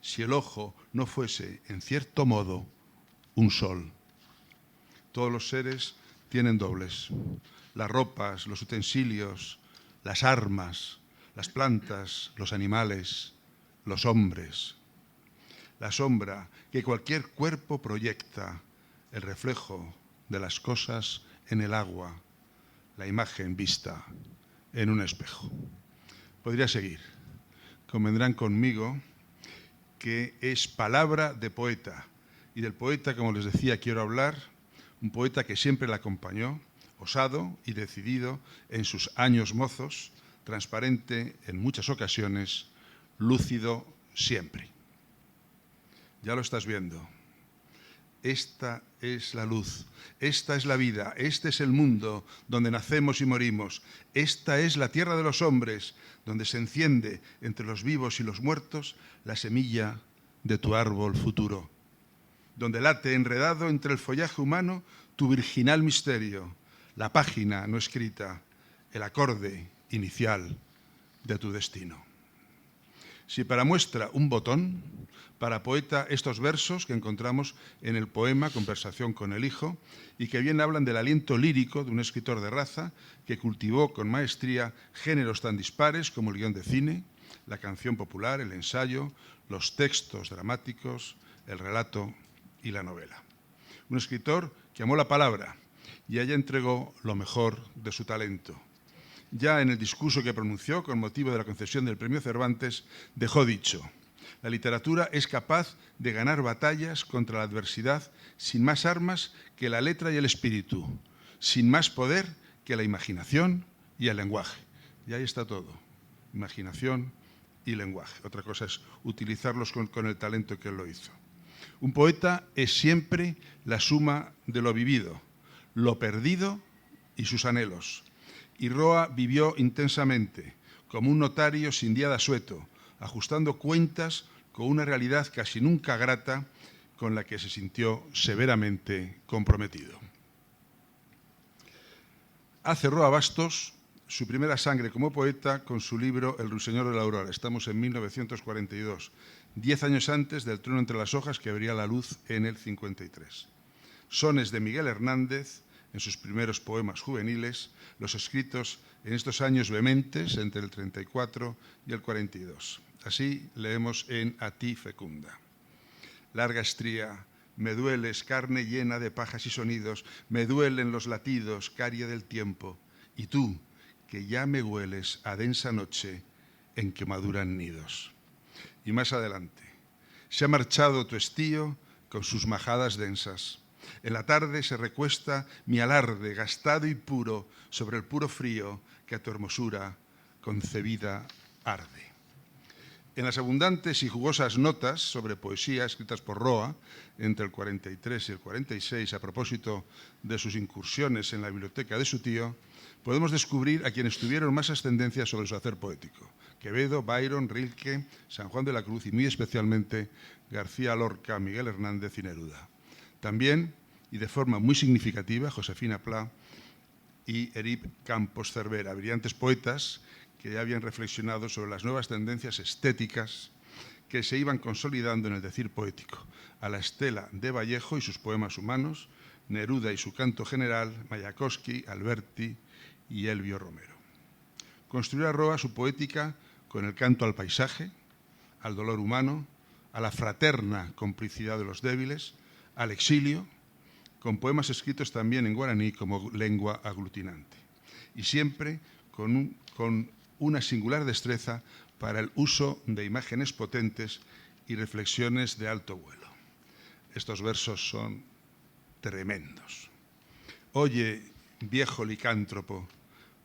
si el ojo no fuese, en cierto modo, un sol. Todos los seres tienen dobles. Las ropas, los utensilios, las armas, las plantas, los animales, los hombres. La sombra que cualquier cuerpo proyecta, el reflejo de las cosas en el agua, la imagen vista en un espejo. Podría seguir. Convendrán conmigo que es palabra de poeta. Y del poeta, como les decía, quiero hablar, un poeta que siempre le acompañó, osado y decidido en sus años mozos, transparente en muchas ocasiones, lúcido siempre. Ya lo estás viendo. Esta es la luz, esta es la vida, este es el mundo donde nacemos y morimos. Esta es la tierra de los hombres, donde se enciende entre los vivos y los muertos la semilla de tu árbol futuro. Donde late enredado entre el follaje humano tu virginal misterio, la página no escrita, el acorde inicial de tu destino. Si para muestra un botón, para poeta estos versos que encontramos en el poema Conversación con el hijo y que bien hablan del aliento lírico de un escritor de raza que cultivó con maestría géneros tan dispares como el guión de cine, la canción popular, el ensayo, los textos dramáticos, el relato y la novela. Un escritor que amó la palabra y allá entregó lo mejor de su talento. Ya en el discurso que pronunció con motivo de la concesión del Premio Cervantes, dejó dicho: la literatura es capaz de ganar batallas contra la adversidad sin más armas que la letra y el espíritu, sin más poder que la imaginación y el lenguaje. Y ahí está todo, imaginación y lenguaje. Otra cosa es utilizarlos con el talento que él lo hizo. Un poeta es siempre la suma de lo vivido, lo perdido y sus anhelos. Y Roa vivió intensamente, como un notario sin día de asueto, ajustando cuentas con una realidad casi nunca grata con la que se sintió severamente comprometido. Hace Roa Bastos su primera sangre como poeta con su libro El ruiseñor de la aurora. Estamos en 1942, 10 años antes del Trueno entre las hojas que vería la luz en el 53. Sones de Miguel Hernández, en sus primeros poemas juveniles, los escritos en estos años vehementes entre el 34 y el 42. Así leemos en A ti fecunda. Larga estría, me dueles, carne llena de pajas y sonidos, me duelen los latidos, carie del tiempo, y tú, que ya me hueles a densa noche en que maduran nidos. Y más adelante, se ha marchado tu estío con sus majadas densas. En la tarde se recuesta mi alarde, gastado y puro, sobre el puro frío que a tu hermosura concebida arde. En las abundantes y jugosas notas sobre poesía escritas por Roa entre el 43 y el 46, a propósito de sus incursiones en la biblioteca de su tío, podemos descubrir a quienes tuvieron más ascendencia sobre su hacer poético: Quevedo, Byron, Rilke, San Juan de la Cruz y muy especialmente García Lorca, Miguel Hernández y Neruda. También, y de forma muy significativa, Josefina Pla y Erip Campos Cervera, brillantes poetas que ya habían reflexionado sobre las nuevas tendencias estéticas que se iban consolidando en el decir poético, a la estela de Vallejo y sus poemas humanos, Neruda y su canto general, Mayakovsky, Alberti y Elvio Romero. Construyó Roa su poética con el canto al paisaje, al dolor humano, a la fraterna complicidad de los débiles, al exilio, con poemas escritos también en guaraní como lengua aglutinante, y siempre con una singular destreza para el uso de imágenes potentes y reflexiones de alto vuelo. Estos versos son tremendos. Oye, viejo licántropo,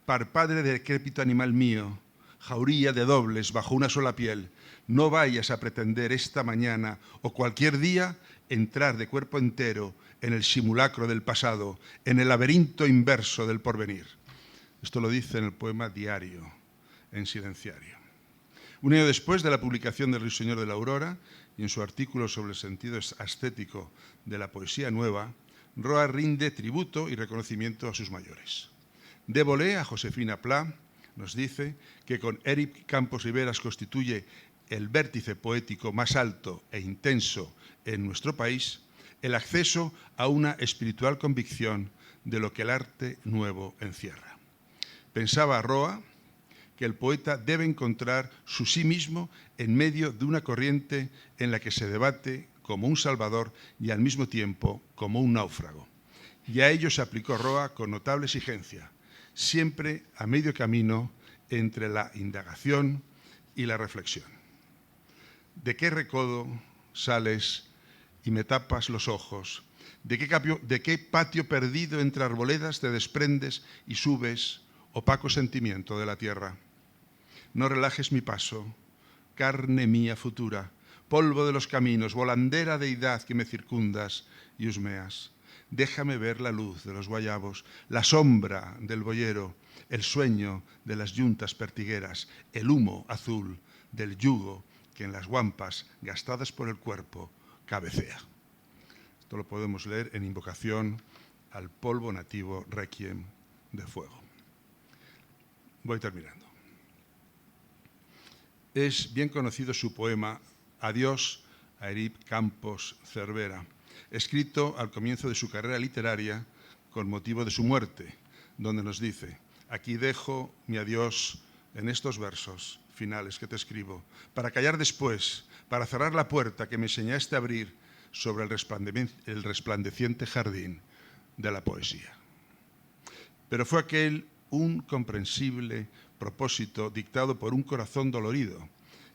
parpadre de decrépito animal mío, jauría de dobles bajo una sola piel, no vayas a pretender esta mañana o cualquier día entrar de cuerpo entero en el simulacro del pasado, en el laberinto inverso del porvenir. Esto lo dice en el poema Diario, en Silenciario. Un año después de la publicación del Ruiseñor de la Aurora y en su artículo sobre el sentido ascético de la poesía nueva, Roa rinde tributo y reconocimiento a sus mayores. Débole, a Josefina Pla, nos dice que con Erip Campos Riveras constituye el vértice poético más alto e intenso en nuestro país, el acceso a una espiritual convicción de lo que el arte nuevo encierra. Pensaba Roa que el poeta debe encontrar su sí mismo en medio de una corriente en la que se debate como un salvador y al mismo tiempo como un náufrago. Y a ello se aplicó Roa con notable exigencia, siempre a medio camino entre la indagación y la reflexión. ¿De qué recodo sales y me tapas los ojos? ¿De qué patio perdido entre arboledas te desprendes y subes, opaco sentimiento de la tierra? No relajes mi paso, carne mía futura, polvo de los caminos, volandera deidad que me circundas y husmeas. Déjame ver la luz de los guayabos, la sombra del boyero, el sueño de las yuntas pertigueras, el humo azul del yugo que en las guampas, gastadas por el cuerpo, cabecea. Esto lo podemos leer en Invocación al polvo nativo Requiem de fuego. Voy terminando. Es bien conocido su poema Adiós a Erip Campos Cervera, escrito al comienzo de su carrera literaria con motivo de su muerte, donde nos dice: aquí dejo mi adiós en estos versos finales que te escribo, para callar después, para cerrar la puerta que me enseñaste a abrir sobre el resplandeciente jardín de la poesía. Pero fue aquel un comprensible propósito dictado por un corazón dolorido,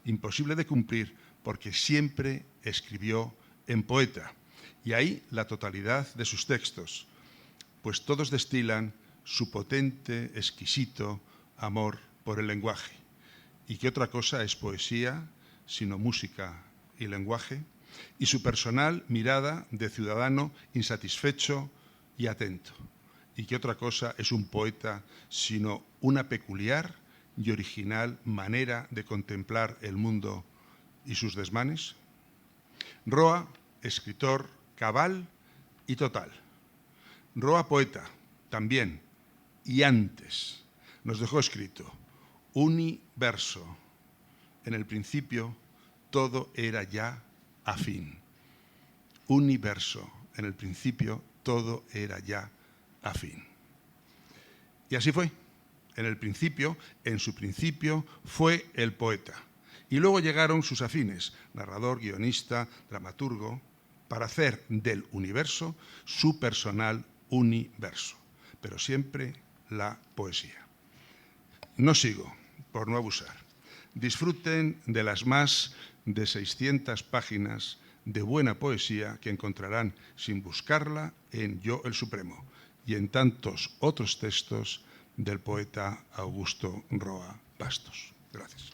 imposible de cumplir porque siempre escribió en poeta, y ahí la totalidad de sus textos, pues todos destilan su potente, exquisito amor por el lenguaje. ¿Y qué otra cosa es poesía sino música y lenguaje? Y su personal mirada de ciudadano insatisfecho y atento. ¿Y qué otra cosa es un poeta sino una peculiar y original manera de contemplar el mundo y sus desmanes? Roa, escritor cabal y total. Roa, poeta, también, y antes, nos dejó escrito: universo. En el principio todo era ya afín. Universo. En el principio todo era ya afín. Y así fue. En su principio, fue el poeta. Y luego llegaron sus afines, narrador, guionista, dramaturgo, para hacer del universo su personal universo, pero siempre la poesía. No sigo, por no abusar. Disfruten de las más de 600 páginas de buena poesía que encontrarán sin buscarla en Yo el Supremo y en tantos otros textos del poeta Augusto Roa Bastos. Gracias.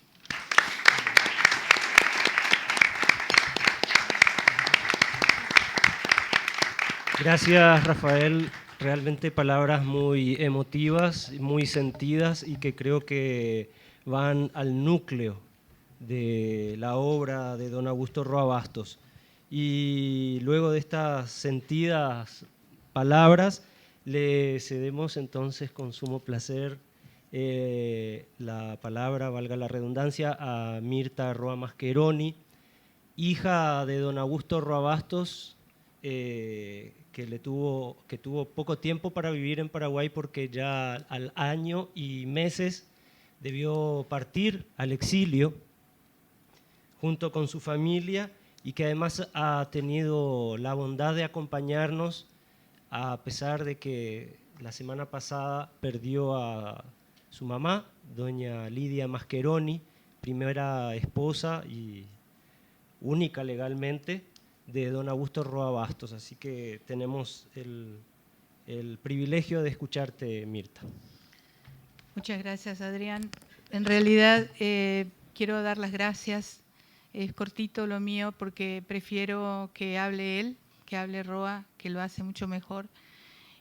Gracias, Rafael. Realmente palabras muy emotivas, muy sentidas y que creo que van al núcleo de la obra de don Augusto Roa Bastos. Y luego de estas sentidas palabras, le cedemos entonces con sumo placer la palabra, valga la redundancia, a Mirta Roa Mascheroni, hija de don Augusto Roa Bastos, que tuvo poco tiempo para vivir en Paraguay porque ya al año y meses debió partir al exilio junto con su familia y que además ha tenido la bondad de acompañarnos a pesar de que la semana pasada perdió a su mamá, doña Lidia Mascheroni, primera esposa y única legalmente de don Augusto Roa Bastos. Así que tenemos el privilegio de escucharte, Mirta. Muchas gracias, Adrián. En realidad, quiero dar las gracias. Es cortito lo mío porque prefiero que hable él, que hable Roa, que lo hace mucho mejor.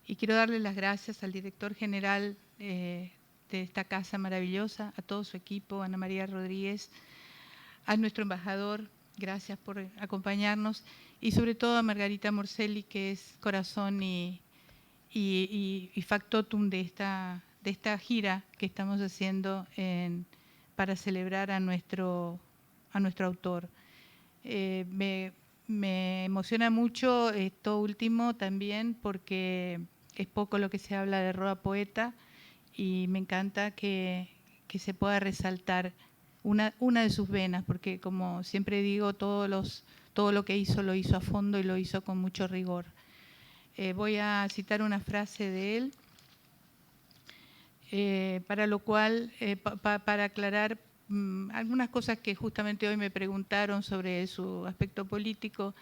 Y quiero darle las gracias al director general de esta casa maravillosa, a todo su equipo, a Ana María Rodríguez, a nuestro embajador, gracias por acompañarnos, y sobre todo a Margarita Morcelli, que es corazón y factotum de esta gira que estamos haciendo para celebrar a nuestro autor. Me emociona mucho esto último también porque es poco lo que se habla de Roa poeta y me encanta que se pueda resaltar una de sus venas, porque como siempre digo, todo lo que hizo lo hizo a fondo y lo hizo con mucho rigor. Voy a citar una frase de él, para lo cual, para aclarar algunas cosas que justamente hoy me preguntaron sobre su aspecto político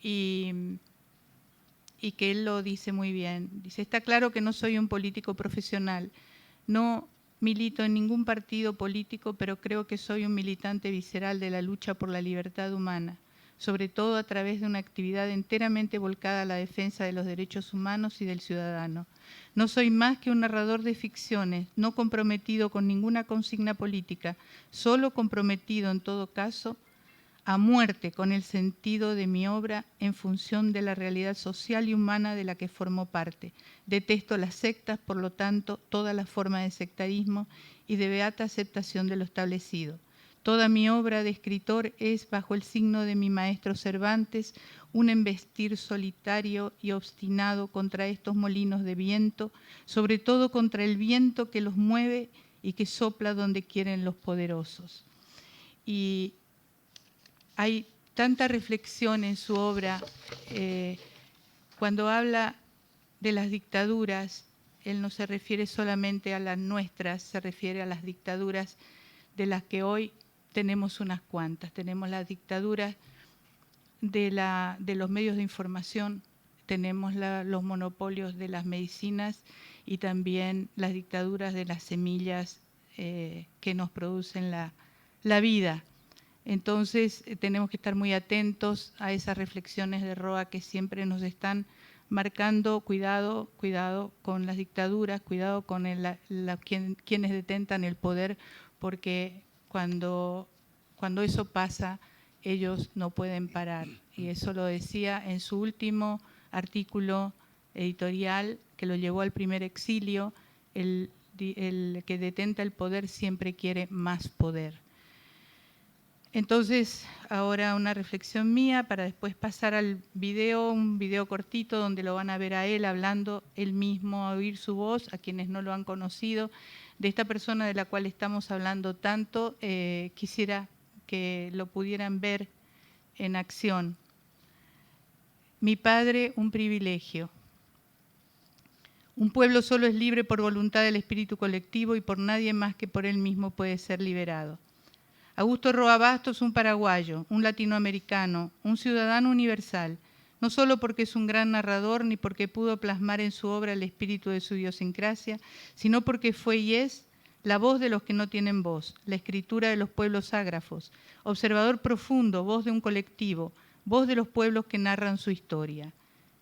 y que él lo dice muy bien. Dice, está claro que no soy un político profesional, no milito en ningún partido político, pero creo que soy un militante visceral de la lucha por la libertad humana, sobre todo a través de una actividad enteramente volcada a la defensa de los derechos humanos y del ciudadano. No soy más que un narrador de ficciones, no comprometido con ninguna consigna política, solo comprometido en todo caso a muerte con el sentido de mi obra en función de la realidad social y humana de la que formo parte. Detesto las sectas, por lo tanto, toda la forma de sectarismo y de beata aceptación de lo establecido. Toda mi obra de escritor es, bajo el signo de mi maestro Cervantes, un embestir solitario y obstinado contra estos molinos de viento, sobre todo contra el viento que los mueve y que sopla donde quieren los poderosos. Y hay tanta reflexión en su obra. Cuando habla de las dictaduras, él no se refiere solamente a las nuestras, se refiere a las dictaduras de las que hoy tenemos unas cuantas. Tenemos las dictaduras de los medios de información, tenemos los monopolios de las medicinas y también las dictaduras de las semillas que nos producen la vida. Entonces tenemos que estar muy atentos a esas reflexiones de Roa que siempre nos están marcando cuidado con las dictaduras, cuidado con quienes detentan el poder, porque cuando eso pasa, ellos no pueden parar. Y eso lo decía en su último artículo editorial, que lo llevó al primer exilio, el que detenta el poder siempre quiere más poder. Entonces, ahora una reflexión mía para después pasar al video, un video cortito donde lo van a ver a él hablando él mismo, a oír su voz, a quienes no lo han conocido. De esta persona de la cual estamos hablando tanto, quisiera que lo pudieran ver en acción. Mi padre, un privilegio. Un pueblo solo es libre por voluntad del espíritu colectivo y por nadie más que por él mismo puede ser liberado. Augusto Roa Bastos, un paraguayo, un latinoamericano, un ciudadano universal, no solo porque es un gran narrador ni porque pudo plasmar en su obra el espíritu de su idiosincrasia, sino porque fue y es la voz de los que no tienen voz, la escritura de los pueblos ágrafos, observador profundo, voz de un colectivo, voz de los pueblos que narran su historia.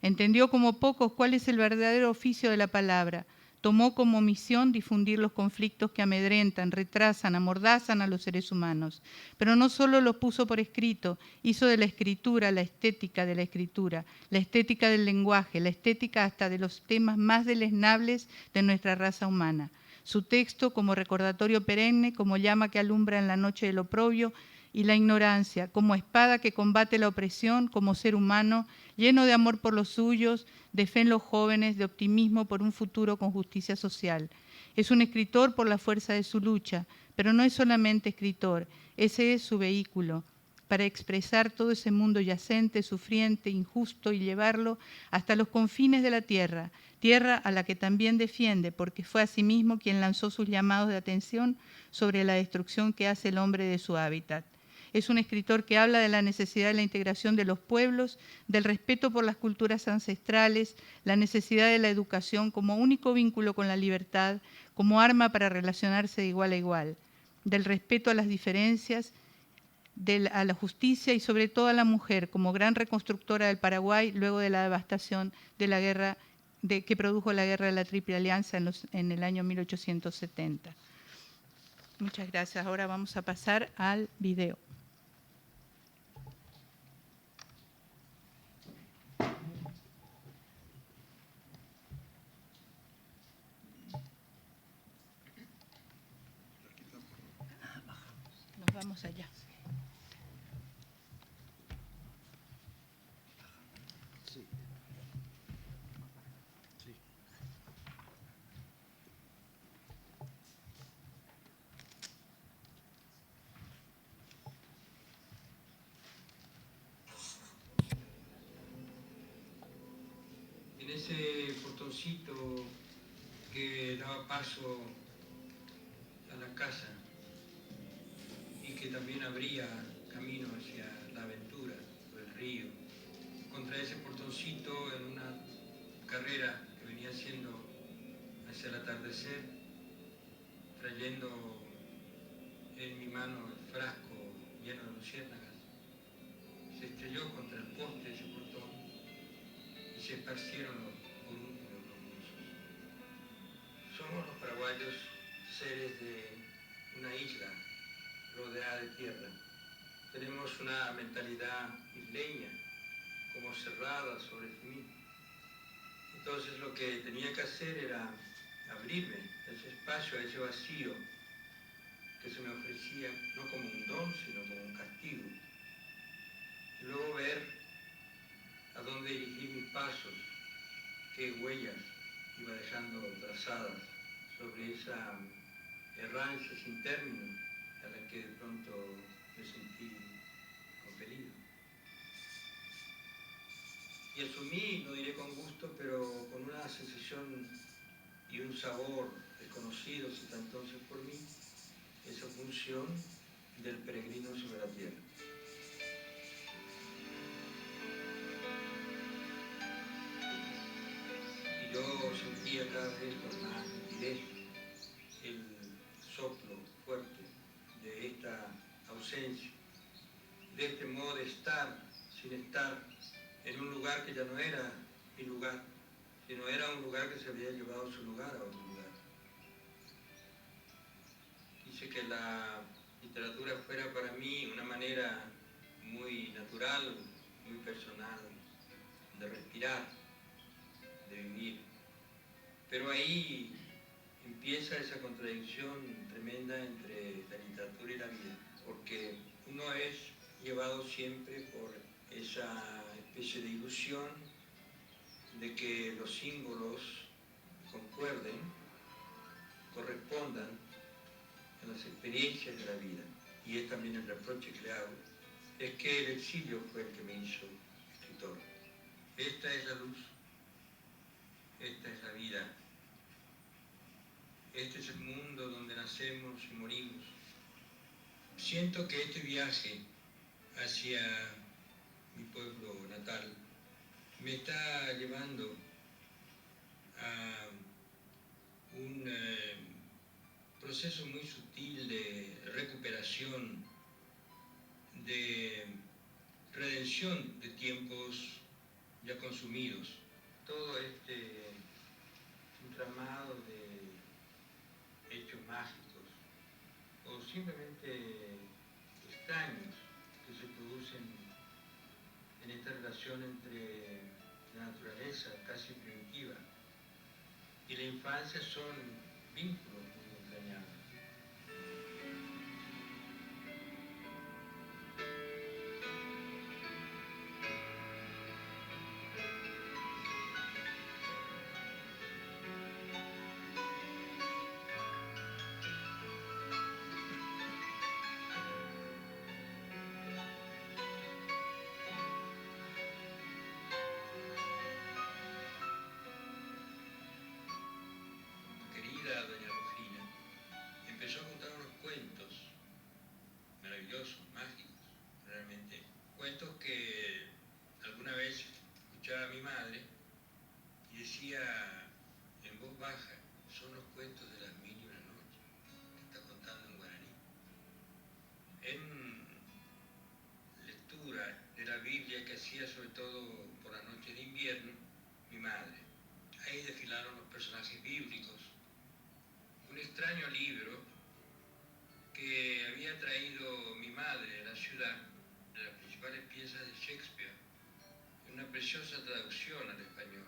Entendió como pocos cuál es el verdadero oficio de la palabra. Tomó como misión difundir los conflictos que amedrentan, retrasan, amordazan a los seres humanos. Pero no solo los puso por escrito, hizo de la escritura la estética de la escritura, la estética del lenguaje, la estética hasta de los temas más deleznables de nuestra raza humana. Su texto como recordatorio perenne, como llama que alumbra en la noche del oprobio y la ignorancia, como espada que combate la opresión, como ser humano, lleno de amor por los suyos, de fe en los jóvenes, de optimismo por un futuro con justicia social. Es un escritor por la fuerza de su lucha, pero no es solamente escritor, ese es su vehículo, para expresar todo ese mundo yacente, sufriente, injusto y llevarlo hasta los confines de la tierra, tierra a la que también defiende, porque fue asimismo quien lanzó sus llamados de atención sobre la destrucción que hace el hombre de su hábitat. Es un escritor que habla de la necesidad de la integración de los pueblos, del respeto por las culturas ancestrales, la necesidad de la educación como único vínculo con la libertad, como arma para relacionarse de igual a igual, del respeto a las diferencias, a la justicia y sobre todo a la mujer como gran reconstructora del Paraguay luego de la devastación de la guerra que produjo la guerra de la Triple Alianza en el año 1870. Muchas gracias. Ahora vamos a pasar al video. Nos vamos allá. En ese portoncito que daba paso a la casa y que también abría camino hacia la aventura por el río. Contra ese portoncito, en una carrera que venía haciendo hacia el atardecer, trayendo en mi mano el frasco lleno de luciérnagas, se estrelló contra el poste de ese portón y se esparcieron los furuncos, los buzos. Somos los paraguayos seres de una isla rodeada de tierra. Tenemos una mentalidad isleña, como cerrada sobre sí misma. Entonces lo que tenía que hacer era abrirme ese espacio, a ese vacío que se me ofrecía no como un don, sino como un castigo. Y luego ver a dónde dirigir mis pasos, qué huellas iba dejando trazadas sobre esa errancia sin término a la que de pronto me sentí compelido. Y asumí, no diré con gusto, pero con una sensación y un sabor desconocidos hasta entonces por mí, esa función del peregrino sobre la tierra. Y yo sentía cada vez con más nitidez el soplo fuerte de esta ausencia, de este modo de estar sin estar en un lugar que ya no era mi lugar, sino era un lugar que se había llevado su lugar a otro lugar. Quise que la literatura fuera para mí una manera muy natural, muy personal, de respirar, de vivir. Pero ahí empieza esa contradicción tremenda entre la literatura y la vida, porque uno es llevado siempre por esa especie de ilusión de que los símbolos concuerden, correspondan en las experiencias de la vida. Y es también el reproche que le hago, es que el exilio fue el que me hizo escritor. Esta es la luz, esta es la vida, este es el mundo donde nacemos y morimos. Siento que este viaje hacia mi pueblo natal me está llevando a un proceso muy sutil de recuperación, de redención de tiempos ya consumidos. Todo este entramado de hechos mágicos o simplemente extraños que se producen en esta relación entre la naturaleza casi primitiva y la infancia son vínculos muy entrañables. Querida doña Rufina empezó a contar unos cuentos maravillosos, mágicos, realmente. Cuentos que alguna vez escuchaba a mi madre y decía en voz baja, son los cuentos de las 1000 y una noches, que está contando en guaraní. En lectura de la Biblia que hacía sobre todo por las noches de invierno, mi madre. Ahí desfilaron los personajes bíblicos. Un extraño libro que había traído mi madre de la ciudad, de las principales piezas de Shakespeare, una preciosa traducción al español.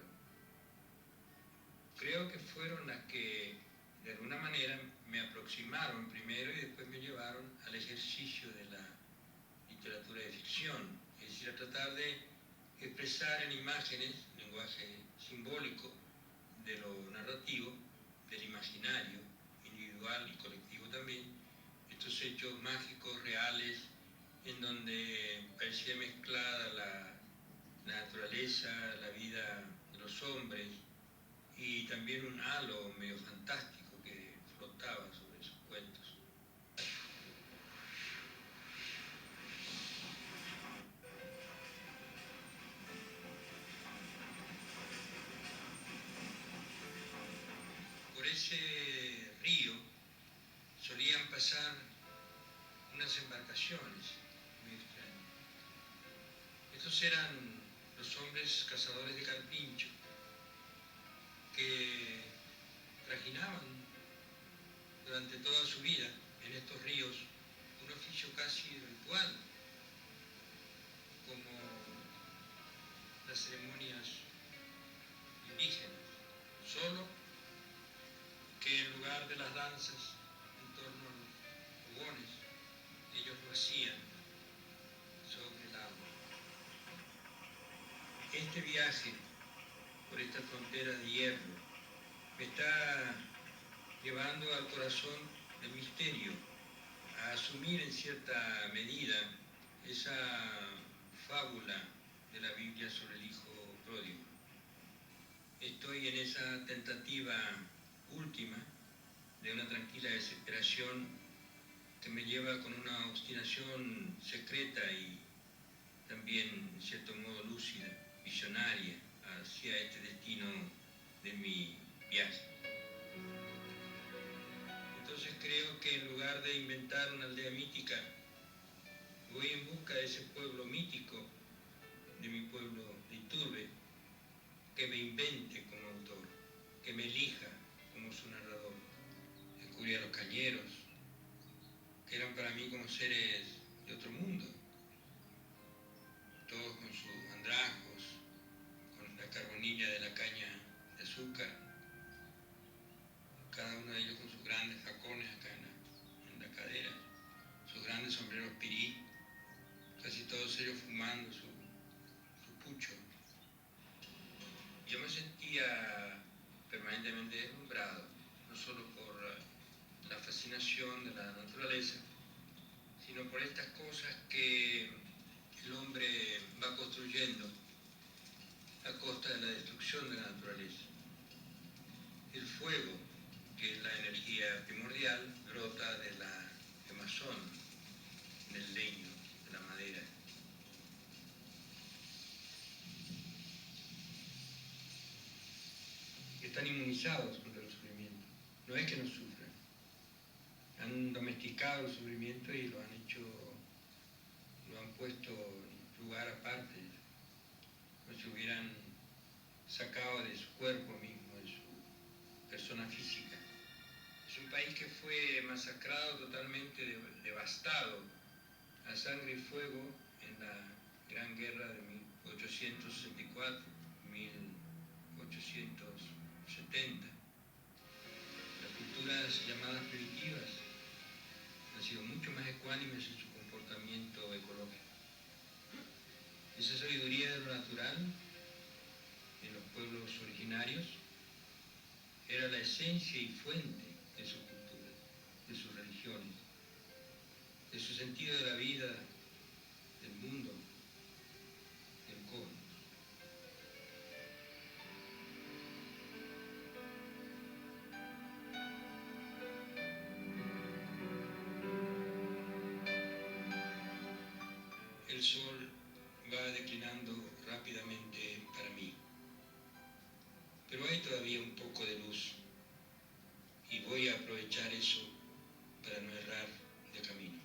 Creo que fueron las que de alguna manera me aproximaron primero y después me llevaron al ejercicio de la literatura de ficción, es decir, a tratar de expresar en imágenes, lenguaje simbólico de lo narrativo, del imaginario, individual y colectivo también, estos hechos mágicos, reales, en donde parecía mezclada la naturaleza, la vida de los hombres y también un halo medio fantástico que flotaba sobre esos cuentos. Por ese río solían pasar unas embarcaciones muy extrañas. Estos eran los hombres cazadores de carpincho que trajinaban durante toda su vida en estos ríos un oficio casi ritual, como las ceremonias indígenas, solo que en lugar de las danzas en torno a los fogones, ellos lo hacían sobre el agua. Este viaje por esta frontera de hierro me está llevando al corazón del misterio, a asumir en cierta medida esa fábula de la Biblia sobre el hijo pródigo. Estoy en esa tentativa última de una tranquila desesperación que me lleva con una obstinación secreta y también, en cierto modo, lúcida, visionaria, hacia este destino de mi viaje. Entonces creo que en lugar de inventar una aldea mítica, voy en busca de ese pueblo mítico, de mi pueblo de Iturbe, que me invente como autor, que me elija como su narrador. Descubrí a los cañeros, que eran para mí como seres de otro mundo, todos con sus andrajos, con la carbonilla de la caña de azúcar, cada uno de ellos con sus grandes facones acá en la cadera, sus grandes sombreros pirí, fascinación de la naturaleza, sino por estas cosas que el hombre va construyendo a costa de la destrucción de la naturaleza. El fuego, que es la energía primordial, brota de la quemazón, del leño, de la madera. Están inmunizados contra el sufrimiento. No es que no sufran. Han domesticado el sufrimiento y lo han puesto en lugar aparte, como si hubieran sacado de su cuerpo mismo, de su persona física. Es un país que fue masacrado, totalmente devastado a sangre y fuego en la Gran Guerra de 1864, 1870. Las culturas llamadas primitivas han sido mucho más ecuánimes en su comportamiento ecológico. Esa sabiduría de lo natural en los pueblos originarios era la esencia y fuente de sus culturas, de sus religiones, de su sentido de la vida, del mundo, del cosmos. El sol va declinando rápidamente para mí, pero hay todavía un poco de luz y voy a aprovechar eso para no errar de camino.